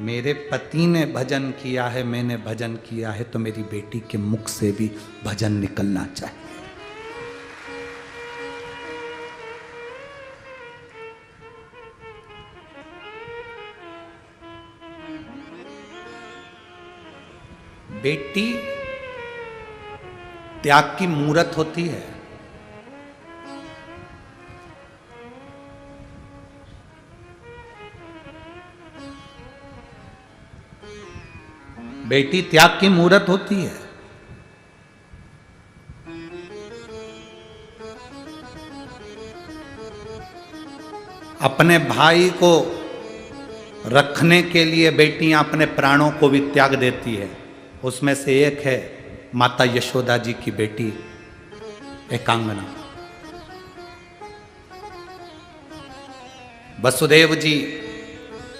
मेरे पति ने भजन किया है, मैंने भजन किया है, तो मेरी बेटी के मुख से भी भजन निकलना चाहिए। बेटी त्याग की मूरत होती है। बेटी त्याग की मूरत होती है। अपने भाई को रखने के लिए बेटियां अपने प्राणों को भी त्याग देती है। उसमें से एक है माता यशोदा जी की बेटी एकांगना। वसुदेव जी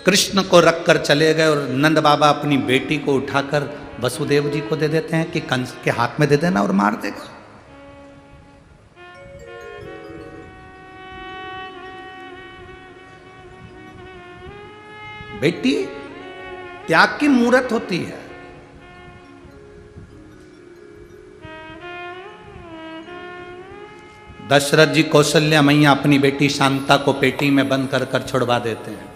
कृष्ण को रखकर चले गए और नंद बाबा अपनी बेटी को उठाकर वसुदेव जी को दे देते हैं कि कंस के हाथ में दे देना और मार देगा। बेटी त्याग की मूरत होती है। दशरथ जी कौशल्या मैया अपनी बेटी शांता को पेटी में बंद कर कर छुड़वा देते हैं।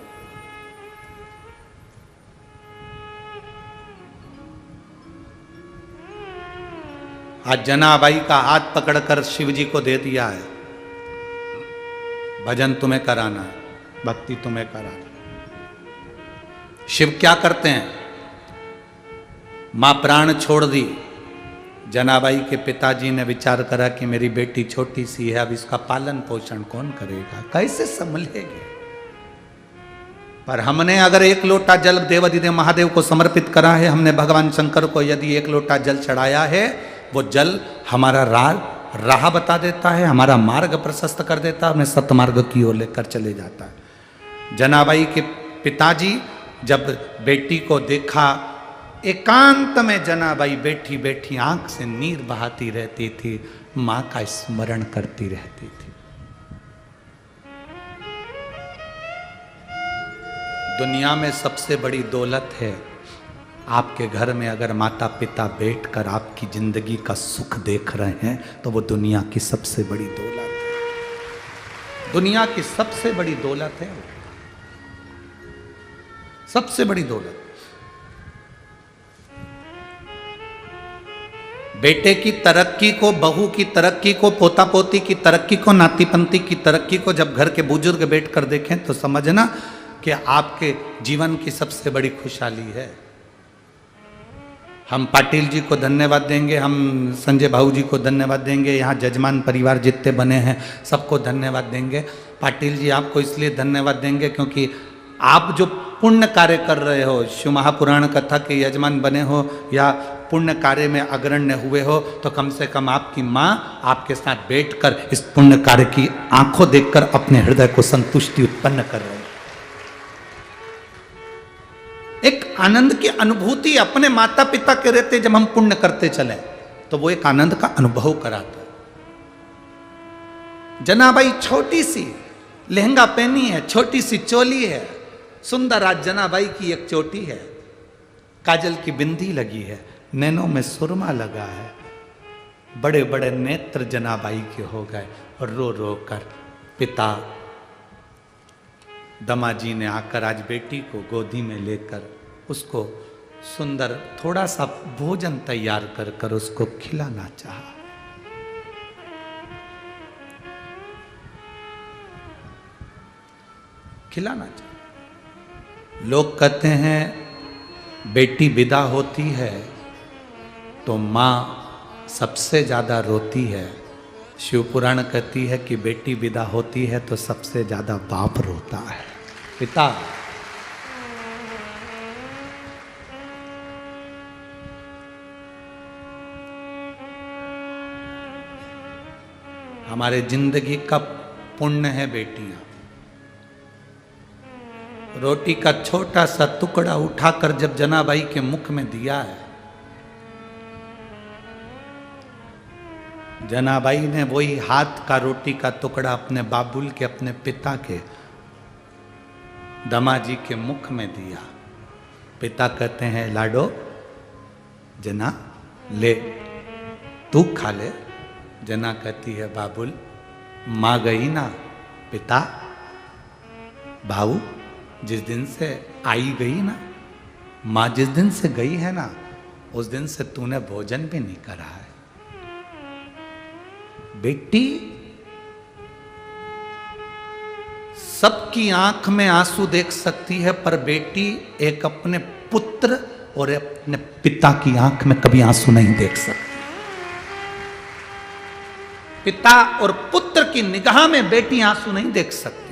आज जनाबाई का हाथ पकड़कर शिव जी को दे दिया है, भजन तुम्हें कराना है, भक्ति तुम्हें कराना है। शिव क्या करते हैं? मां प्राण छोड़ दी, जनाबाई के पिताजी ने विचार करा कि मेरी बेटी छोटी सी है, अब इसका पालन पोषण कौन करेगा, कैसे संभलेगी। पर हमने अगर एक लोटा जल देवाधिदेव महादेव को समर्पित करा है, हमने भगवान शंकर को यदि एक लोटा जल चढ़ाया है, वो जल हमारा राह बता देता है, हमारा मार्ग प्रशस्त कर देता है, हमें सतमार्ग की ओर लेकर चले जाता है। जनाबाई के पिताजी जब बेटी को देखा, एकांत में जनाबाई बैठी बैठी आंख से नीर बहाती रहती थी, मां का स्मरण करती रहती थी। दुनिया में सबसे बड़ी दौलत है, आपके घर में अगर माता पिता बैठकर आपकी जिंदगी का सुख देख रहे हैं तो वो दुनिया की सबसे बड़ी दौलत है। दुनिया की सबसे बड़ी दौलत है, सबसे बड़ी दौलत। बेटे की तरक्की को, बहू की तरक्की को, पोता पोती की तरक्की को, नाती पंती की तरक्की को जब घर के बुजुर्ग बैठकर देखें तो समझना कि आपके जीवन की सबसे बड़ी खुशहाली है। हम पाटिल जी को धन्यवाद देंगे, हम संजय भाऊ जी को धन्यवाद देंगे, यहाँ जजमान परिवार जितने बने हैं सबको धन्यवाद देंगे। पाटिल जी आपको इसलिए धन्यवाद देंगे क्योंकि आप जो पुण्य कार्य कर रहे हो, शिव महापुराण कथा के यजमान बने हो या पुण्य कार्य में अग्रण्य हुए हो, तो कम से कम आपकी माँ आपके साथ बैठकर इस पुण्य कार्य की आंखों देखकर अपने हृदय को संतुष्टि उत्पन्न कर रहे हैं। एक आनंद की अनुभूति अपने माता पिता के रहते जब हम पुण्य करते चले तो वो एक आनंद का अनुभव कराता है। जनाबाई छोटी सी लहंगा पहनी है, छोटी सी चोली है, सुंदर। आज जनाबाई की एक चोटी है, काजल की बिंदी लगी है, नैनों में सुरमा लगा है, बड़े बड़े नेत्र जनाबाई के हो गए। और रो रो कर पिता दमाजी ने आकर आज बेटी को गोदी में लेकर उसको सुंदर थोड़ा सा भोजन तैयार कर कर उसको खिलाना चाहा। खिलाना चाहा। लोग कहते हैं बेटी विदा होती है तो माँ सबसे ज्यादा रोती है। शिव पुराण कहती है कि बेटी विदा होती है तो सबसे ज्यादा बाप रोता है, पिता। हमारे जिंदगी का पुण्य है बेटियां। रोटी का छोटा सा टुकड़ा उठाकर जब जनाबाई के मुख में दिया है, जनाबाई ने वही हाथ का रोटी का टुकड़ा अपने बाबुल के, अपने पिता के, दमाजी के मुख में दिया। पिता कहते हैं लाडो जना ले, तू खा ले। जना कहती है बाबुल माँ गई ना। पिता भाऊ जिस दिन से आई गई ना, माँ जिस दिन से गई है ना, उस दिन से तूने भोजन भी नहीं करा है। बेटी सबकी आंख में आंसू देख सकती है, पर बेटी एक अपने पुत्र और अपने पिता की आंख में कभी आंसू नहीं देख सकती। पिता और पुत्र की निगाह में बेटी आंसू नहीं देख सकती।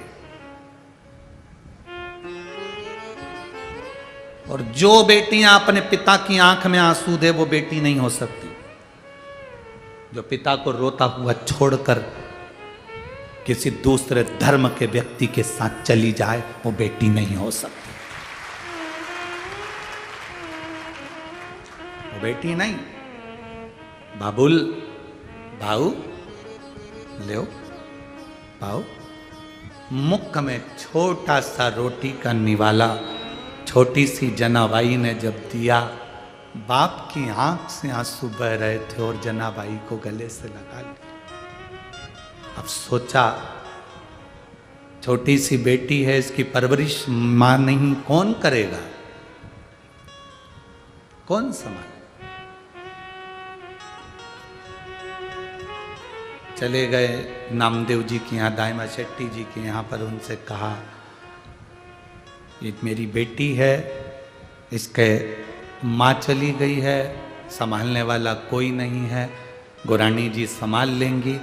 और जो बेटियां अपने पिता की आंख में आंसू दे वो बेटी नहीं हो सकती। जो पिता को रोता हुआ छोड़कर किसी दूसरे धर्म के व्यक्ति के साथ चली जाए वो बेटी नहीं हो सकती। वो बेटी नहीं। बाबुल भाऊ ले पाओ। मुख में छोटा सा रोटी का निवाला छोटी सी जनाबाई ने जब दिया, बाप की आंख से आंसू बह रहे थे और जनाबाई को गले से लगा लिया। अब सोचा छोटी सी बेटी है, इसकी परवरिश मां नहीं कौन करेगा, कौन संभाले। चले गए नामदेव जी के यहाँ, दाइमा शेट्टी जी के यहाँ पर। उनसे कहा ये मेरी बेटी है, इसके माँ चली गई है, संभालने वाला कोई नहीं है, गोरानी जी संभाल लेंगी।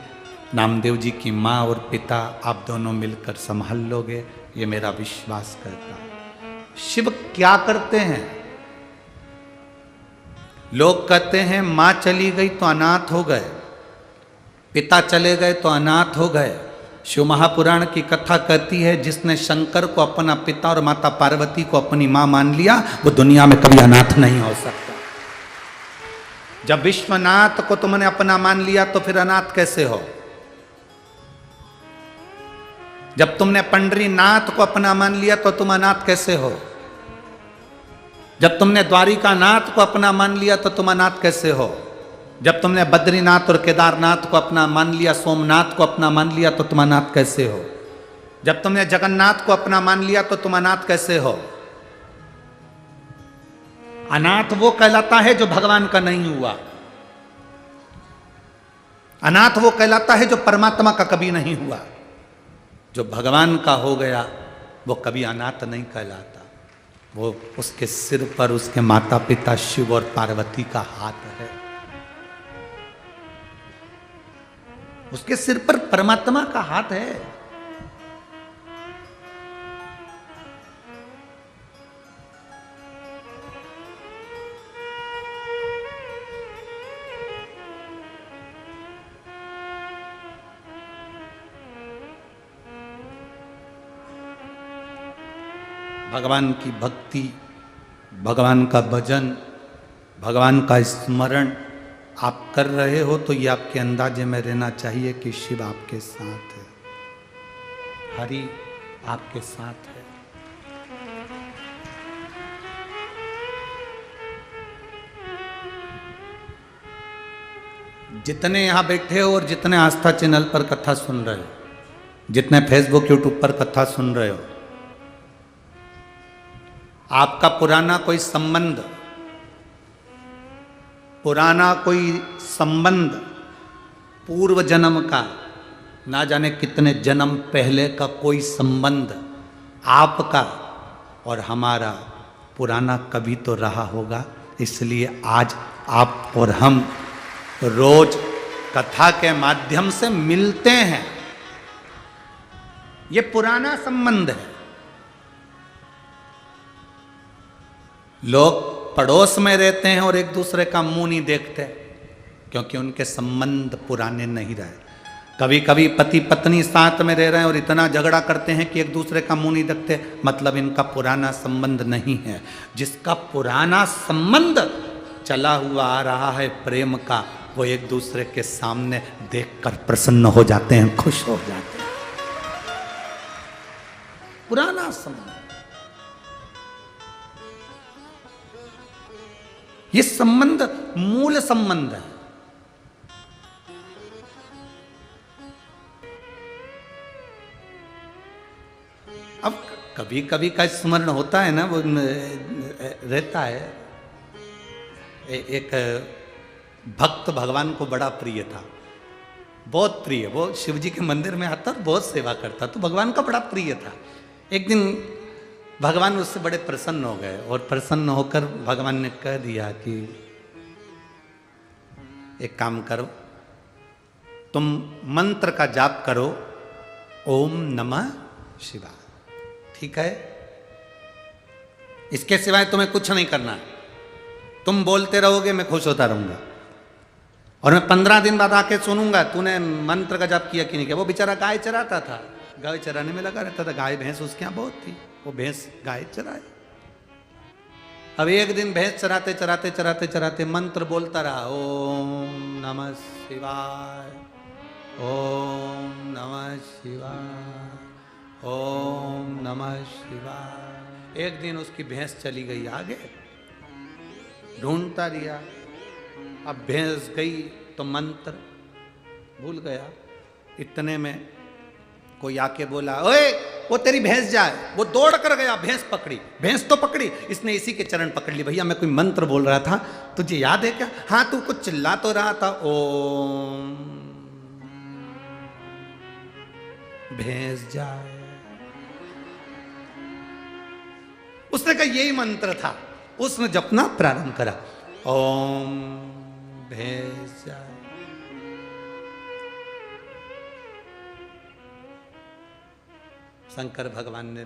नामदेव जी की माँ और पिता आप दोनों मिलकर संभाल लोगे, ये मेरा विश्वास करता है। शिव क्या करते हैं? लोग कहते हैं माँ चली गई तो अनाथ हो गए, पिता चले गए तो अनाथ हो गए। शिव महापुराण की कथा कहती है जिसने शंकर को अपना पिता और माता पार्वती को अपनी मां मान लिया वो दुनिया में कभी अनाथ नहीं हो सकता। जब विश्वनाथ को तुमने अपना मान लिया तो फिर अनाथ कैसे हो? जब तुमने पंडरीनाथ को अपना मान लिया तो तुम अनाथ कैसे हो? जब तुमने द्वारिका नाथ को अपना मान लिया तो तुम अनाथ कैसे हो? जब तुमने बद्रीनाथ और केदारनाथ को अपना मान लिया, सोमनाथ को अपना मान लिया तो तुम अनाथ कैसे हो? जब तुमने जगन्नाथ को अपना मान लिया तो तुम अनाथ कैसे हो? अनाथ वो कहलाता है जो भगवान का नहीं हुआ। अनाथ वो कहलाता है जो परमात्मा का कभी नहीं हुआ। जो भगवान का हो गया वो कभी अनाथ नहीं कहलाता। वो उसके सिर पर उसके माता पिता शिव और पार्वती का हाथ है, उसके सिर पर परमात्मा का हाथ है। भगवान की भक्ति, भगवान का भजन, भगवान का स्मरण आप कर रहे हो तो ये आपके अंदाजे में रहना चाहिए कि शिव आपके साथ है, हरि आपके साथ है। जितने यहाँ बैठे हो और जितने आस्था चैनल पर कथा सुन रहे हो, जितने फेसबुक यूट्यूब पर कथा सुन रहे हो, आपका पुराना कोई संबंध पूर्व जन्म का, ना जाने कितने जन्म पहले का कोई संबंध आपका और हमारा पुराना कभी तो रहा होगा। इसलिए आज आप और हम रोज कथा के माध्यम से मिलते हैं। ये पुराना संबंध है। लोग पड़ोस में रहते हैं और एक दूसरे का मुंह नहीं देखते क्योंकि उनके संबंध पुराने नहीं रहे। कभी कभी पति पत्नी साथ में रह रहे हैं और इतना झगड़ा करते हैं कि एक दूसरे का मुंह नहीं देखते, मतलब इनका पुराना संबंध नहीं है। जिसका पुराना संबंध चला हुआ आ रहा है प्रेम का, वो एक दूसरे के सामने देखकर प्रसन्न हो जाते हैं, खुश हो जाते हैं। पुराना संबंध, ये संबंध मूल संबंध है। अब कभी कभी का स्मरण होता है ना, वो रहता है। एक भक्त भगवान को बड़ा प्रिय था, बहुत प्रिय। वो शिव जी के मंदिर में आता और बहुत सेवा करता, तो भगवान का बड़ा प्रिय था। एक दिन भगवान उससे बड़े प्रसन्न हो गए और प्रसन्न होकर भगवान ने कह दिया कि एक काम करो, तुम मंत्र का जाप करो, ओम नमः शिवाय। ठीक है, इसके सिवाय तुम्हें कुछ नहीं करना। तुम बोलते रहोगे, मैं खुश होता रहूंगा और मैं 15 दिन बाद आके सुनूंगा तूने मंत्र का जाप किया कि नहीं किया। वो बेचारा गाय चराता था, गाय चराने में लगा रहता था। गाय भैंस उसके यहाँ बहुत थी, वो भैंस गाय चराए। अब एक दिन भैंस चराते चराते चराते चराते मंत्र बोलता रहा, ओम नमः शिवाय, ओम नमः शिवाय, ओम नमः शिवाय। एक दिन उसकी भैंस चली गई आगे, ढूंढता रिया। अब भैंस गई तो मंत्र भूल गया। इतने में कोई आके बोला, ओए वो तेरी भैंस जाए। वो दौड़ कर गया, भैंस पकड़ी। भैंस तो पकड़ी, इसने इसी के चरण पकड़ ली। भैया मैं कोई मंत्र बोल रहा था, तुझे याद है क्या? हाँ, तू कुछ चिल्ला तो रहा था, ओम भैंस जाए। उसने कहा यही मंत्र था। उसने जपना प्रारंभ करा, ओम भैंस जाए। शंकर भगवान ने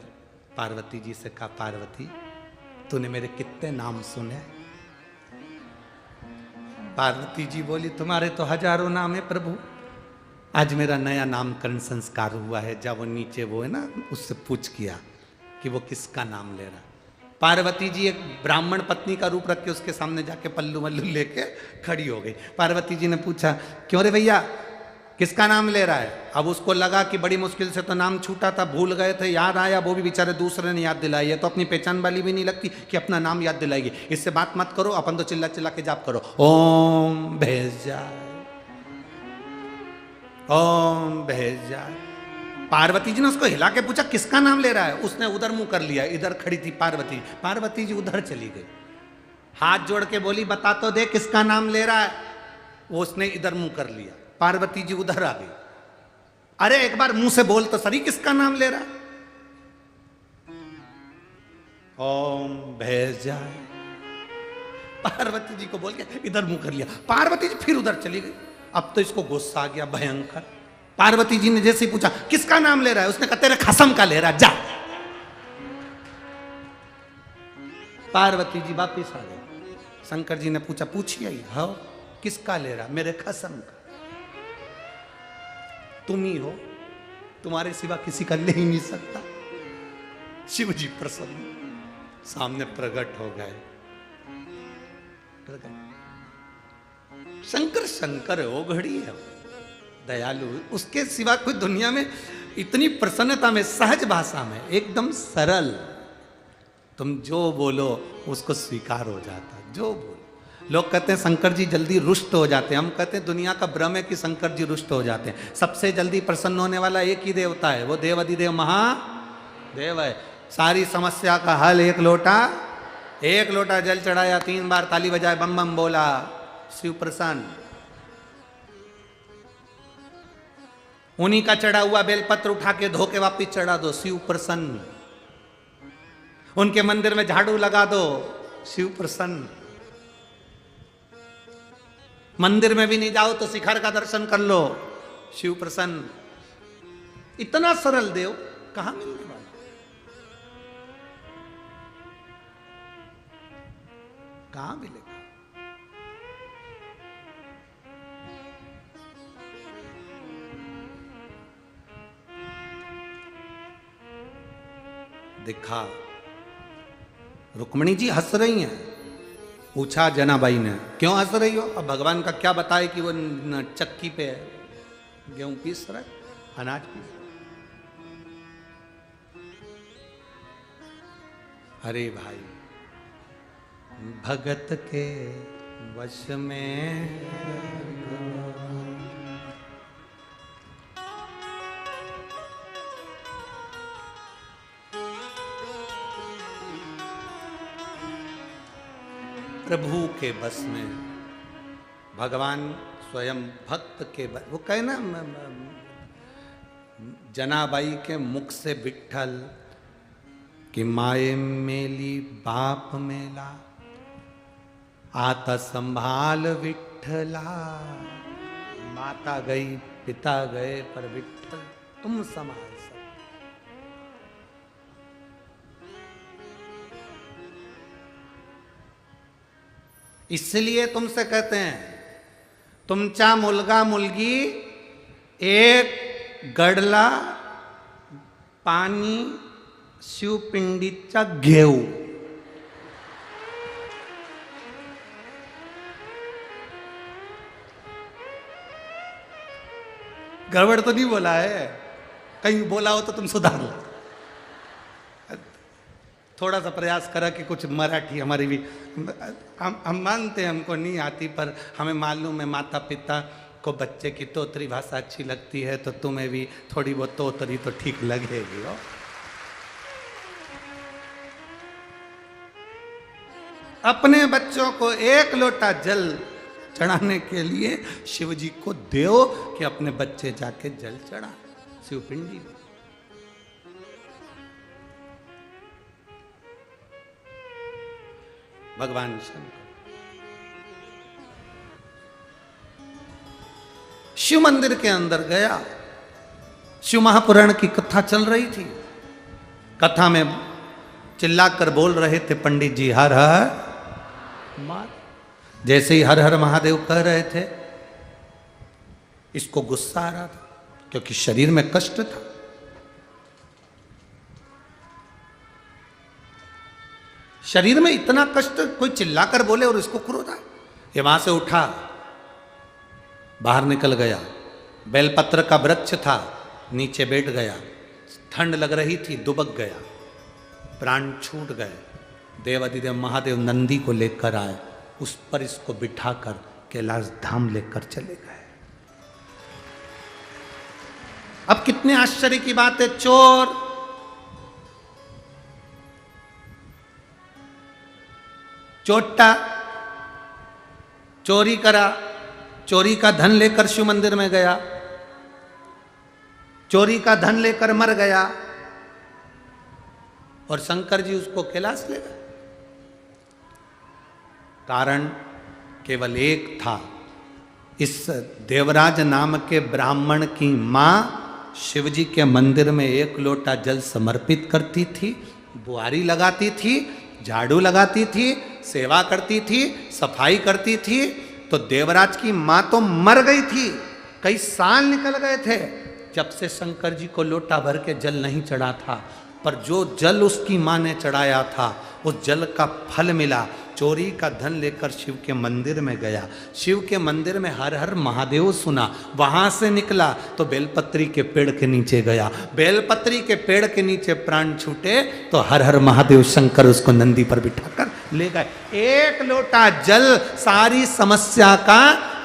पार्वती जी से कहा, पार्वती तूने मेरे कितने नाम सुने? पार्वती जी बोली, तुम्हारे तो हजारों नाम है प्रभु। आज मेरा नया नामकरण संस्कार हुआ है। जब वो नीचे वो है ना, उससे पूछ किया कि वो किसका नाम ले रहा। पार्वती जी एक ब्राह्मण पत्नी का रूप रख के उसके सामने जाके पल्लू वल्लू लेके खड़ी हो गई। पार्वती जी ने पूछा, क्यों रे भैया किसका नाम ले रहा है? अब उसको लगा कि बड़ी मुश्किल से तो नाम छूटा था, भूल गए थे, याद आया। वो भी बेचारे दूसरे ने याद दिलाई है, तो अपनी पहचान वाली भी नहीं लगती कि अपना नाम याद दिलाएगी। इससे बात मत करो, अपन तो चिल्ला चिल्ला के जाप करो, ओम भैंस जाए, ओम भैंस जाए। पार्वती जी ने उसको हिला के पूछा, किसका नाम ले रहा है? उसने उधर मुंह कर लिया। इधर खड़ी थी पार्वती। पार्वती जी उधर चली गई, हाथ जोड़ के बोली, बता तो दे किसका नाम ले रहा है? वो उसने इधर मुंह कर लिया। पार्वती जी उधर आ गई। अरे एक बार मुंह से बोल तो सही, किसका नाम ले रहा है? ओम भैंस जाए। पार्वती जी को बोल के इधर मुंह कर लिया। पार्वती जी फिर उधर चली गई। अब तो इसको गुस्सा आ गया भयंकर। पार्वती जी ने जैसे ही पूछा, किसका नाम ले रहा है? उसने कहा, तेरे खसम का ले रहा, जा। पार्वती जी वापिस आ गए। शंकर जी ने पूछा, पूछिए, हाँ किसका ले रहा? मेरे खसम का। तुम ही हो, तुम्हारे सिवा किसी का ले ही नहीं सकता। शिव जी प्रसन्न सामने प्रकट हो गए। शंकर शंकर है, वो घड़ी है, दयालु। उसके सिवा कोई दुनिया में इतनी प्रसन्नता में, सहज भाषा में, एकदम सरल, तुम जो बोलो उसको स्वीकार हो जाता। जो बोलो, लोग कहते हैं शंकर जी जल्दी रुष्ट हो जाते हैं, हम कहते हैं दुनिया का भ्रम है कि शंकर जी रुष्ट हो जाते हैं। सबसे जल्दी प्रसन्न होने वाला एक ही देवता है, वो देव अधिदेव महादेव है। सारी समस्या का हल एक लोटा जल चढ़ाया, 3 बार ताली बजाए, बम बम बोला, शिव प्रसन्न। उन्हीं का चढ़ा हुआ बेलपत्र उठा के धो के वापिस चढ़ा दो, शिव प्रसन्न। उनके मंदिर में झाड़ू लगा दो, शिव प्रसन्न। मंदिर में भी नहीं जाओ तो शिखर का दर्शन कर लो, शिव प्रसन्न। इतना सरल देव कहां मिलने वाला? कहां मिलेगा? देखा, रुक्मिणी जी हंस रही हैं। पूछा जनाबाई ने, क्यों हंस रही हो? अब भगवान का क्या बताए कि वो चक्की पे गेहूं पीस रहा है, अनाज पीस रहा है। अरे भाई, भगत के वश में प्रभु के बस में, भगवान स्वयं भक्त के बस। वो कहे ना जनाबाई के मुख से विठ्ठल कि माए मेली बाप मेला, आता संभाल विठ्ठला। माता गई पिता गए पर विठ्ठल तुम संभाल सकते। इसलिए तुमसे कहते हैं, तुमचा मुलगा मुलगी एक गडला पाणी शिवपिंडीचा घेऊ। गड़बड़ तो नहीं बोला है? कहीं बोला हो तो तुम सुधार लो। थोड़ा सा प्रयास करा कि कुछ मराठी हमारी भी, हम मानते हैं हमको नहीं आती, पर हमें मालूम है माता पिता को बच्चे की तोतरी भाषा अच्छी लगती है, तो तुम्हें भी थोड़ी बहुत तोतरी तो ठीक लगेगी। हो अपने बच्चों को एक लोटा जल चढ़ाने के लिए शिव जी को दो कि अपने बच्चे जाके जल चढ़ा शिवपिंडी में। भगवान शंकर शिव मंदिर के अंदर गया। शिव महापुराण की कथा चल रही थी। कथा में चिल्लाकर बोल रहे थे पंडित जी, हर हर महादेव। जैसे ही हर हर महादेव कह रहे थे, इसको गुस्सा आ रहा था क्योंकि शरीर में कष्ट था। शरीर में इतना कष्ट, कोई चिल्लाकर बोले और इसको क्रोध आए। ये वहां से उठा, बाहर निकल गया। बेलपत्र का वृक्ष था, नीचे बैठ गया। ठंड लग रही थी, दुबक गया, प्राण छूट गए। देवाधिदेव महादेव नंदी को लेकर आए, उस पर इसको बिठाकर कैलाश धाम लेकर चले गए। अब कितने आश्चर्य की बात है, चोर चोट्टा चोरी करा, चोरी का धन लेकर शिव मंदिर में गया, चोरी का धन लेकर मर गया, और शंकर जी उसको कैलाश ले गए। कारण केवल एक था, इस देवराज नाम के ब्राह्मण की मां शिव जी के मंदिर में एक लोटा जल समर्पित करती थी, बुआरी लगाती थी, झाड़ू लगाती थी, सेवा करती थी, सफाई करती थी। तो देवराज की मां तो मर गई थी, कई साल निकल गए थे जब से शंकर जी को लोटा भर के जल नहीं चढ़ा था। पर जो जल उसकी मां ने चढ़ाया था, उस जल का फल मिला। चोरी का धन लेकर शिव के मंदिर में गया, शिव के मंदिर में हर हर महादेव सुना, वहां से निकला तो बेलपत्री के पेड़ के नीचे गया। बेलपत्री के पेड़ के नीचे प्राण छूटे तो हर हर महादेव शंकर उसको नंदी पर बिठाकर ले गए। एक लोटा जल सारी समस्या का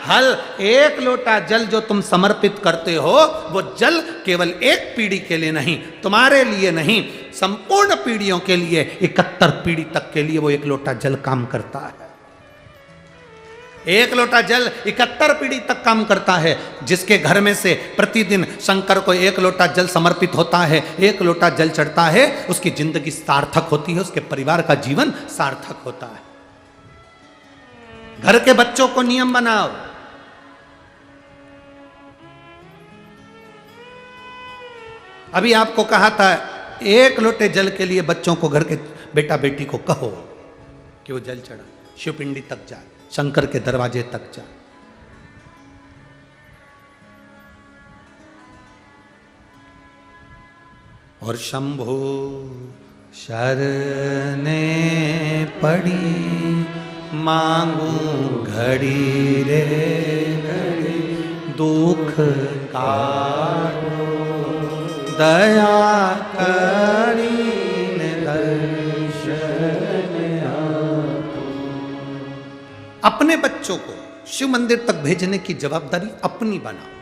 हल। एक लोटा जल जो तुम समर्पित करते हो, वो जल केवल एक पीढ़ी के लिए नहीं, तुम्हारे लिए नहीं, संपूर्ण पीढ़ियों के लिए, 71 पीढ़ी तक के लिए वो एक लोटा जल काम करता है। एक लोटा जल 71 पीढ़ी तक काम करता है। जिसके घर में से प्रतिदिन शंकर को एक लोटा जल समर्पित होता है, एक लोटा जल चढ़ता है, उसकी जिंदगी सार्थक होती है, उसके परिवार का जीवन सार्थक होता है। घर के बच्चों को नियम बनाओ। अभी आपको कहा था, एक लोटे जल के लिए बच्चों को, घर के बेटा बेटी को कहो कि वो जल चढ़ा, शिवपिंडी तक जा, शंकर के दरवाजे तक जा। और शंभु शरने पड़ी, मांगू घड़ी रे घड़ी, दुख काटो दया करीन दर्शन आपो। अपने बच्चों को शिव मंदिर तक भेजने की जवाबदारी अपनी बनाओ,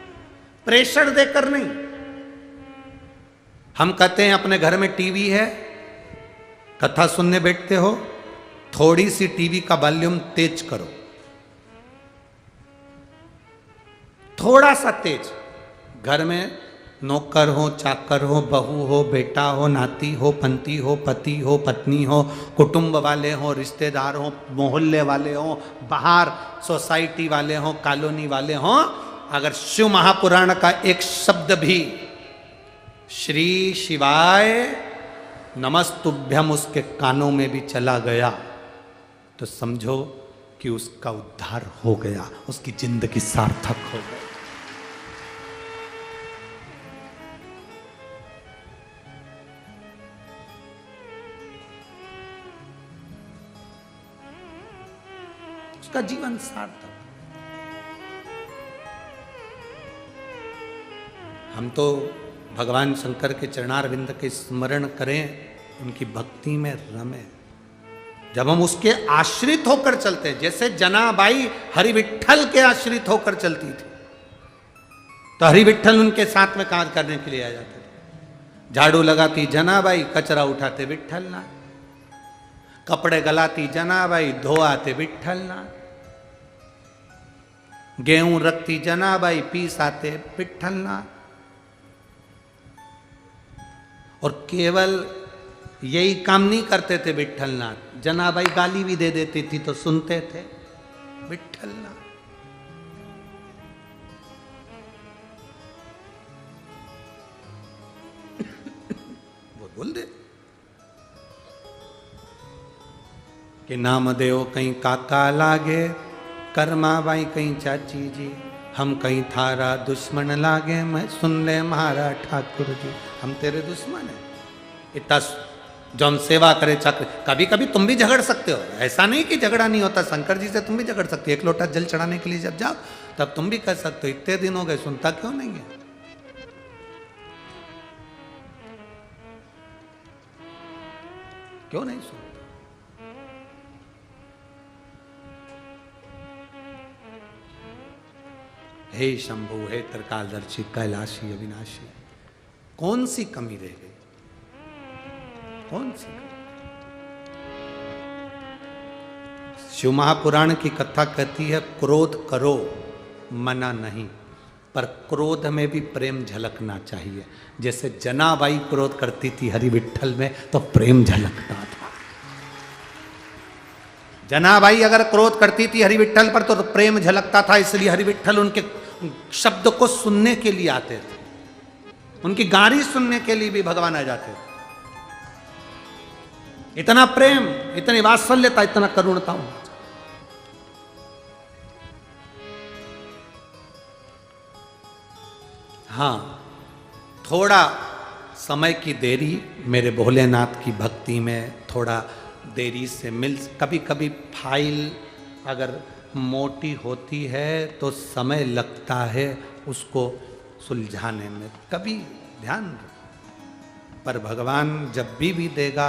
प्रेशर देकर नहीं। हम कहते हैं अपने घर में टीवी है, कथा सुनने बैठते हो, थोड़ी सी टीवी का वॉल्यूम तेज करो, थोड़ा सा तेज। घर में नौकर हो, चाकर हो, बहू हो, बेटा हो, नाती हो, पंती हो, पति हो, पत्नी हो, कुटुंब वाले हो, रिश्तेदार हो, मोहल्ले वाले हो, बाहर सोसाइटी वाले हो, कॉलोनी वाले हो, अगर शिव महापुराण का एक शब्द भी श्री शिवाय नमस्तुभ्यम उसके कानों में भी चला गया, तो समझो कि उसका उद्धार हो गया, उसकी जिंदगी सार्थक हो गई। उसका जीवन सार्थक। हम तो भगवान शंकर के चरणारविंद के स्मरण करें, उनकी भक्ति में रमें। जब हम उसके आश्रित होकर चलते हैं, जैसे जनाबाई हरि विट्ठल के आश्रित होकर चलती थी, तो हरि विट्ठल उनके साथ में कार्य करने के लिए आ जाते थे। झाड़ू लगाती जनाबाई, कचरा उठाते विट्ठलनाथ, कपड़े गलाती जनाबाई, धोआते विट्ठलनाथ, गेहूं रखती जनाबाई, पीस आते विट्ठलनाथ। और केवल यही काम नहीं करते थे विट्ठलनाथ, जनाबाई गाली भी दे देती थी तो सुनते थे विट्ठलनाथ। वो बोल दे कि नामदेव कहीं काका लागे, कर्माबाई कहीं चाची जी, हम कहीं थारा दुश्मन लागे, मैं सुन ले महारा ठाकुर जी, हम तेरे दुश्मन हैं। इतना जौन सेवा करे चक्र। कभी कभी तुम भी झगड़ सकते हो, ऐसा नहीं कि झगड़ा नहीं होता, शंकर जी से तुम भी झगड़ सकते हो। एक लोटा जल चढ़ाने के लिए जब जाओ तब तुम भी कह सकते हो, इतने दिन हो गए सुनता क्यों नहीं है। क्यों नहीं सुनता? हे शंभु, हे त्रिकालदर्शी, कैलाशी, अविनाशी, कौन सी कमी रह गई? कौन सी कमी? शिव महापुराण की कथा कहती है, क्रोध करो मना नहीं, पर क्रोध में भी प्रेम झलकना चाहिए। जैसे जनाबाई क्रोध करती थी हरि विट्ठल में, तो प्रेम झलकता था। जनाबाई अगर क्रोध करती थी हरि विट्ठल पर, तो प्रेम झलकता था। इसलिए हरि विट्ठल उनके शब्द को सुनने के लिए आते थे, उनकी गारी सुनने के लिए भी भगवान आ जाते थे। इतना प्रेम, इतनी वात्सल्यता, इतना करुणता। हाँ, थोड़ा समय की देरी मेरे भोलेनाथ की भक्ति में, थोड़ा देरी से मिल, कभी कभी फाइल अगर मोटी होती है तो समय लगता है उसको सुलझाने में, कभी ध्यान रखो। पर भगवान जब भी देगा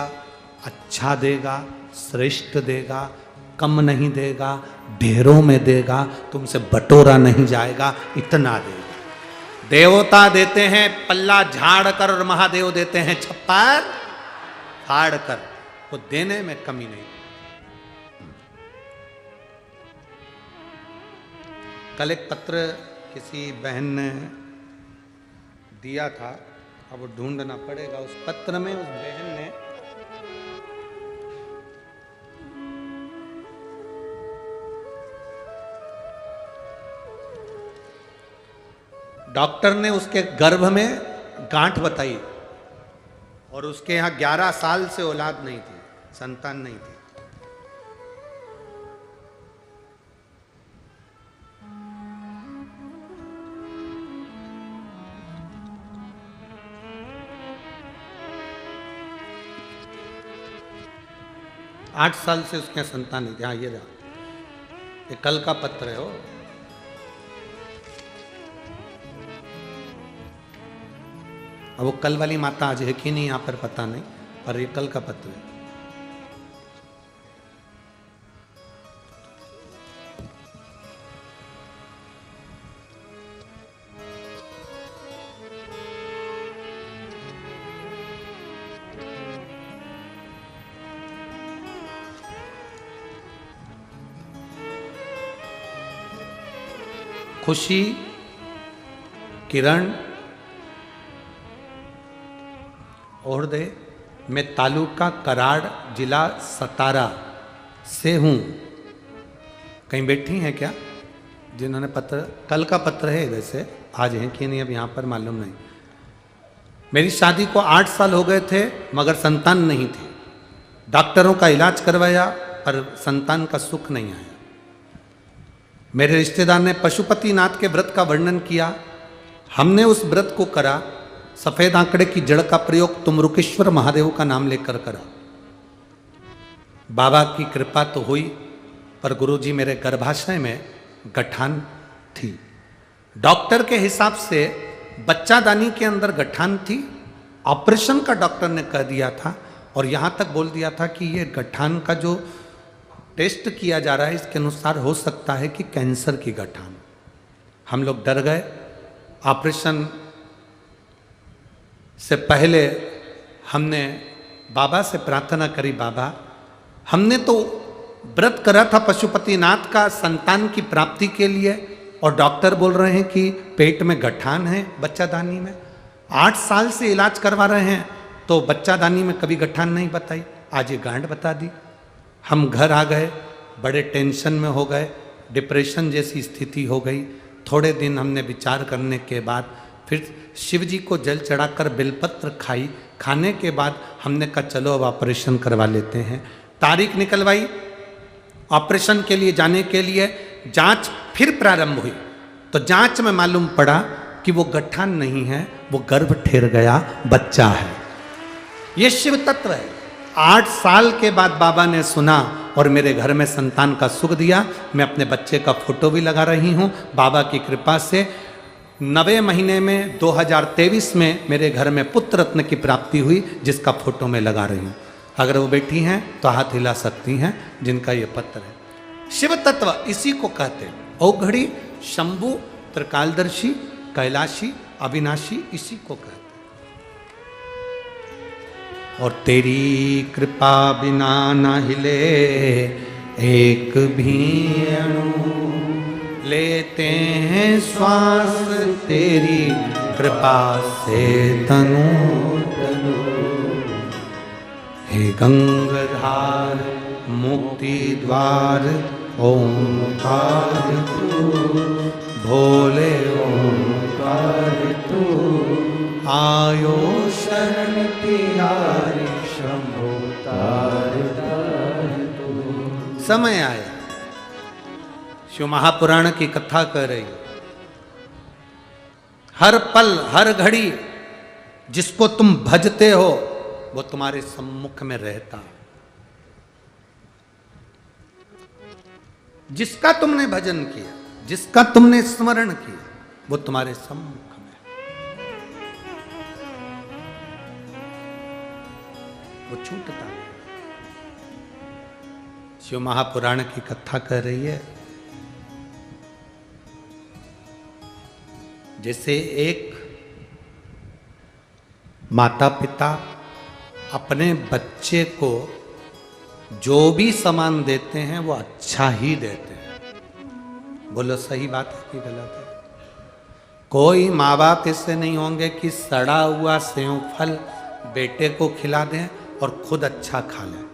अच्छा देगा, श्रेष्ठ देगा, कम नहीं देगा, ढेरों में देगा, तुमसे बटोरा नहीं जाएगा, इतना देगा। देवता देते हैं पल्ला झाड़ कर और महादेव देते हैं छप्पर फाड़ कर, वो देने में कमी नहीं। कल एक पत्र किसी बहन ने दिया था, अब वो ढूंढना पड़ेगा। उस पत्र में उस बहन ने डॉक्टर ने उसके गर्भ में गांठ बताई और उसके यहां 11 साल से औलाद नहीं थी, संतान नहीं थी। आठ साल से उसके संतान नहीं थी। हाँ ये रहा, ये कल का पत्र है। हो अब वो कल वाली माता आज है कि नहीं यहाँ पर पता नहीं, पर ये कल का पत्र है। खुशी, किरण और दे, मैं तालुका कराड़, जिला सतारा से हूँ। कहीं बैठी हैं क्या जिन्होंने पत्र, कल का पत्र है वैसे, आज हैं कि नहीं अब यहाँ पर मालूम नहीं। मेरी शादी को 8 साल हो गए थे मगर संतान नहीं थी। डॉक्टरों का इलाज करवाया पर संतान का सुख नहीं आया। मेरे रिश्तेदार ने पशुपतिनाथ के व्रत का वर्णन किया, हमने उस व्रत को करा। सफेद आंकड़े की जड़ का प्रयोग तुमरुकेश्वर महादेव का नाम लेकर करा। बाबा की कृपा तो हुई पर गुरुजी मेरे गर्भाशय में गठान थी। डॉक्टर के हिसाब से बच्चादानी के अंदर गठान थी। ऑपरेशन का डॉक्टर ने कह दिया था और यहां तक बोल दिया था कि ये गठान का जो टेस्ट किया जा रहा है इसके अनुसार हो सकता है कि कैंसर की गठान। हम लोग डर गए। ऑपरेशन से पहले हमने बाबा से प्रार्थना करी, बाबा हमने तो व्रत करा था पशुपतिनाथ का संतान की प्राप्ति के लिए और डॉक्टर बोल रहे हैं कि पेट में गठान है बच्चादानी में। 8 साल से इलाज करवा रहे हैं तो बच्चादानी में कभी गठान नहीं बताई, आज ये गांठ बता दी। हम घर आ गए, बड़े टेंशन में हो गए, डिप्रेशन जैसी स्थिति हो गई। थोड़े दिन हमने विचार करने के बाद फिर शिव जी को जल चढ़ाकर बेलपत्र खाई। खाने के बाद हमने कहा चलो अब ऑपरेशन करवा लेते हैं। तारीख निकलवाई ऑपरेशन के लिए जाने के लिए। जांच फिर प्रारंभ हुई तो जांच में मालूम पड़ा कि वो गठान नहीं है, वो गर्भ ठेर गया, बच्चा है। ये शिव तत्व है। 8 साल के बाद बाबा ने सुना और मेरे घर में संतान का सुख दिया। मैं अपने बच्चे का फोटो भी लगा रही हूँ। बाबा की कृपा से 9वें महीने में 2023 में मेरे घर में पुत्र रत्न की प्राप्ति हुई, जिसका फोटो मैं लगा रही हूँ। अगर वो बैठी हैं तो हाथ हिला सकती हैं जिनका ये पत्र है। शिव तत्व इसी को कहते हैं। औघड़ी, शंभु, त्रिकालदर्शी, कैलाशी, अविनाशी, इसी को कहते हैं। और तेरी कृपा बिना न हिले एक भी अणु, लेते हैं श्वास तेरी कृपा से तनु तनु। हे गंगाधार मुक्ति द्वार ओंकार तू, भोले ओंकार तू। आयो शरण तिहारी शंभो तार तार तू। समय आया, शिव महापुराण की कथा कर रही। हर पल हर घड़ी जिसको तुम भजते हो वो तुम्हारे सम्मुख में रहता। जिसका तुमने भजन किया, जिसका तुमने स्मरण किया, वो तुम्हारे सम्मुख में, वो छूटता नहीं। शिव महापुराण की कथा कर रही है। जैसे एक माता पिता अपने बच्चे को जो भी सामान देते हैं वो अच्छा ही देते हैं। बोलो सही बात है कि गलत है? कोई माँ बाप ऐसे नहीं होंगे कि सड़ा हुआ सेव फल बेटे को खिला दें और खुद अच्छा खा लें।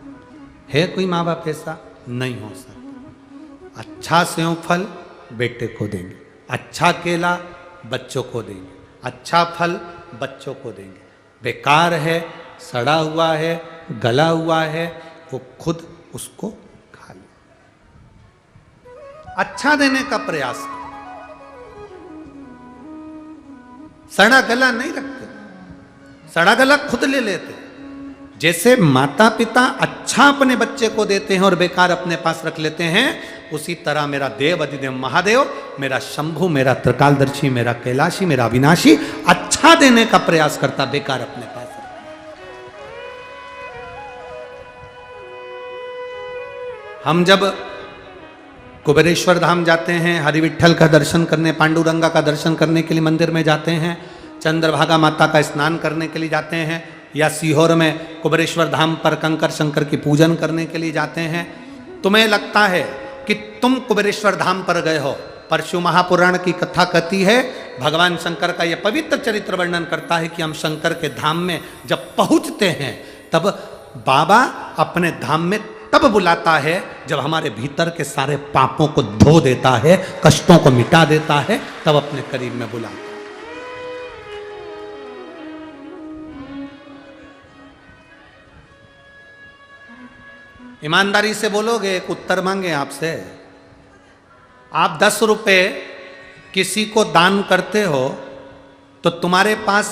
है कोई माँ बाप ऐसा? नहीं हो सकता। अच्छा सेव फल बेटे को देंगे, अच्छा केला बच्चों को देंगे, अच्छा फल बच्चों को देंगे। बेकार है, सड़ा हुआ है, गला हुआ है, वो खुद उसको खा ले। अच्छा देने का प्रयास करें, सड़ा गला नहीं रखते, सड़ा गला खुद ले लेते। जैसे माता पिता अच्छा अपने बच्चे को देते हैं और बेकार अपने पास रख लेते हैं, उसी तरह मेरा देव अधिदेव महादेव, मेरा शंभु, मेरा त्रिकालदर्शी, मेरा कैलाशी, मेरा अविनाशी अच्छा देने का प्रयास करता, बेकार अपने पास रखता। हम जब कुबेरेश्वर धाम जाते हैं, हरि विठ्ठल का दर्शन करने, पांडुरंगा का दर्शन करने के लिए मंदिर में जाते हैं, चंद्रभागा माता का स्नान करने के लिए जाते हैं, या सीहोर में कुबेरेश्वर धाम पर कंकर शंकर की पूजन करने के लिए जाते हैं, तुम्हें लगता है कि तुम कुबेरेश्वर धाम पर गए हो, पर शिव महापुराण की कथा कहती है, भगवान शंकर का यह पवित्र चरित्र वर्णन करता है कि हम शंकर के धाम में जब पहुंचते हैं तब बाबा अपने धाम में तब बुलाता है जब हमारे भीतर के सारे पापों को धो देता है, कष्टों को मिटा देता है, तब अपने करीब में बुलाता है। ईमानदारी से बोलोगे, एक उत्तर मांगे आपसे, आप 10 रुपए किसी को दान करते हो तो तुम्हारे पास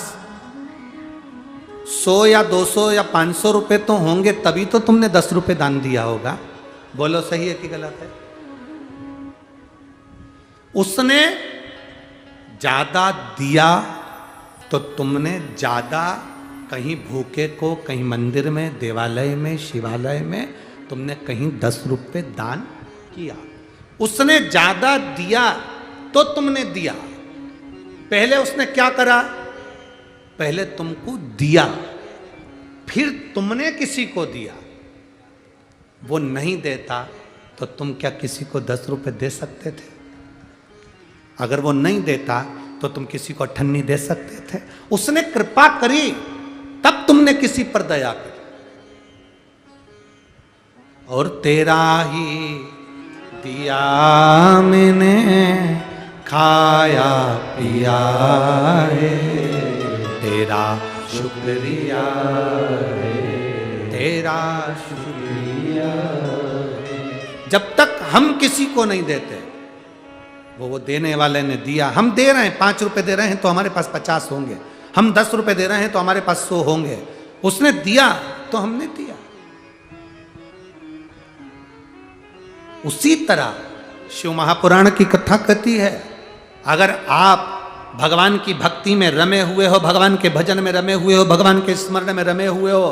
100 या 200 या 500 रुपए तो होंगे, तभी तो तुमने 10 रुपए दान दिया होगा। बोलो सही है कि गलत है? उसने ज्यादा दिया तो तुमने ज्यादा, कहीं भूखे को, कहीं मंदिर में, देवालय में, शिवालय में तुमने कहीं 10 रुपए दान किया। उसने ज्यादा दिया तो तुमने दिया। पहले उसने क्या करा? पहले तुमको दिया, फिर तुमने किसी को दिया। वो नहीं देता तो तुम क्या किसी को 10 रुपए दे सकते थे? अगर वो नहीं देता तो तुम किसी को अठन्नी दे सकते थे? उसने कृपा करी तब तुमने किसी पर दया करी। और तेरा ही दिया मैंने खाया पिया है, तेरा शुक्रिया है, तेरा शुक्रिया है। जब तक हम किसी को नहीं देते, वो देने वाले ने दिया, हम दे रहे हैं, 5 रुपए दे रहे हैं तो हमारे पास 50 होंगे, हम 10 रुपए दे रहे हैं तो हमारे पास 100 होंगे। उसने दिया तो हमने दिया। उसी तरह शिव महापुराण की कथा कहती है, अगर आप भगवान की भक्ति में रमे हुए हो, भगवान के भजन में रमे हुए हो, भगवान के स्मरण में रमे हुए हो,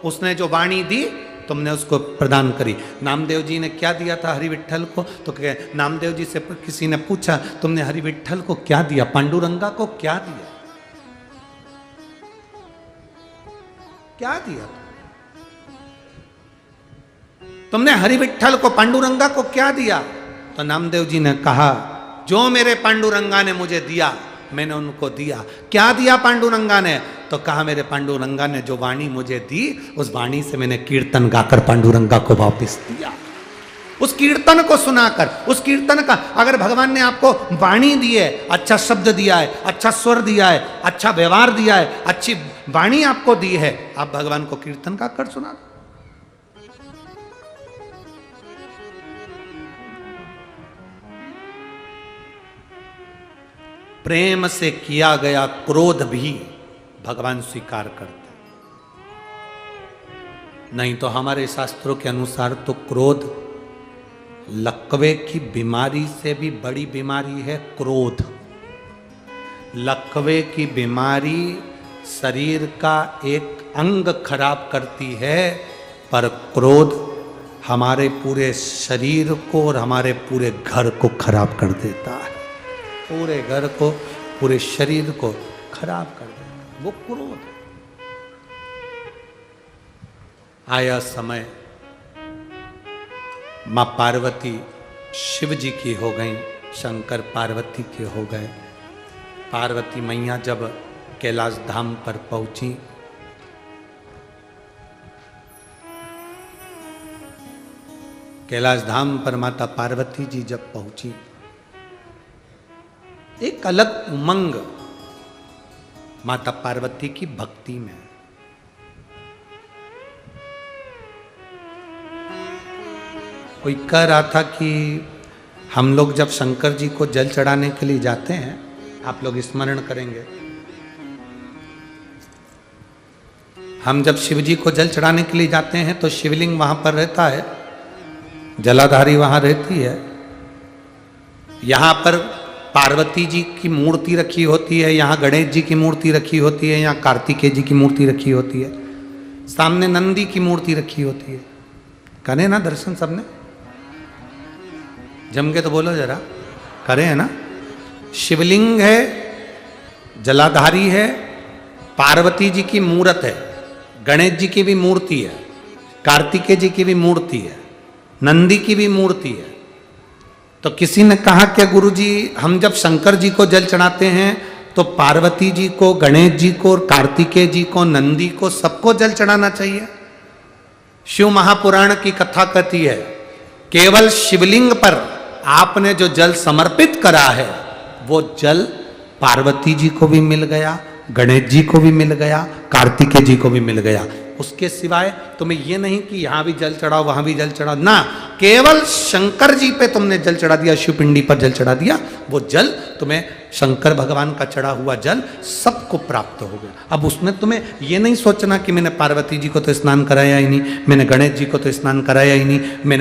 उसने जो वाणी दी तुमने उसको प्रदान करी। नामदेव जी ने क्या दिया था हरि विठ्ठल को? तो नामदेव जी से किसी ने पूछा, तुमने हरि विठ्ठल को क्या दिया, पांडुरंगा को क्या दिया, क्या दिया तुमने हरि विठ्ठल को, पांडुरंगा को क्या दिया? तो नामदेव जी ने कहा, जो मेरे पांडुरंगा ने मुझे दिया मैंने उनको दिया। क्या दिया पांडुरंगा ने? तो कहा, मेरे पांडुरंगा ने जो वाणी मुझे दी, उस वाणी से मैंने कीर्तन गाकर पांडुरंगा को वापस दिया। उस कीर्तन को सुनाकर, उस कीर्तन का, अगर भगवान ने आपको वाणी दी है, अच्छा शब्द दिया है, अच्छा स्वर दिया है, अच्छा व्यवहार दिया है, अच्छी वाणी आपको दी है, आप भगवान को कीर्तन गाकर सुना। प्रेम से किया गया क्रोध भी भगवान स्वीकार करते, नहीं तो हमारे शास्त्रों के अनुसार तो क्रोध लकवे की बीमारी से भी बड़ी बीमारी है। क्रोध, लकवे की बीमारी शरीर का एक अंग खराब करती है, पर क्रोध हमारे पूरे शरीर को और हमारे पूरे घर को खराब कर देता है। पूरे घर को, पूरे शरीर को खराब कर देता है वो क्रोध। आया समय, मां पार्वती शिव जी की हो गई, शंकर पार्वती के हो गए। पार्वती मैया जब कैलाश धाम पर पहुंची, कैलाश धाम पर माता पार्वती जी जब पहुंची, एक अलग उमंग माता पार्वती की भक्ति में। कोई कह रहा था कि हम लोग जब शंकर जी को जल चढ़ाने के लिए जाते हैं, आप लोग स्मरण करेंगे, हम जब शिव जी को जल चढ़ाने के लिए जाते हैं तो शिवलिंग वहां पर रहता है, जलाधारी वहां रहती है। यहां पर पार्वती जी की मूर्ति रखी होती है, यहाँ गणेश जी की मूर्ति रखी होती है, यहाँ कार्तिकेय जी की मूर्ति रखी होती है, सामने नंदी की मूर्ति रखी होती है। करे ना दर्शन सबने? जम के तो बोलो जरा, करे है ना? शिवलिंग है, जलाधारी है, पार्वती जी की मूर्त है, गणेश जी की भी मूर्ति है, कार्तिकेय जी की भी मूर्ति है, नंदी की भी मूर्ति है। तो किसी ने कहा कि गुरुजी हम जब शंकर जी को जल चढ़ाते हैं तो पार्वती जी को, गणेश जी को, कार्तिकेय जी को, नंदी को, सबको जल चढ़ाना चाहिए। शिव महापुराण की कथा कहती है केवल शिवलिंग पर आपने जो जल समर्पित करा है वो जल पार्वती जी को भी मिल गया, गणेश जी को भी मिल गया, कार्तिकेय जी को भी मिल गया। उसके सिवाय तुम्हें ये नहीं कि यहां भी जल चढ़ाओ वहां भी जल चढ़ाओ ना, केवल शंकर जी पे तुमने जल चढ़ा दिया, शिव पिंडी पर जल चढ़ा दिया, वो जल तुम्हें शंकर भगवान का चढ़ा हुआ जल सबको प्राप्त हो गया। अब उसमें तुम्हें ये नहीं सोचना कि मैंने पार्वती जी को तो स्नान कराया ही नहीं, मैंने गणेश जी को तो स्नान कराया ही नहीं, मैंने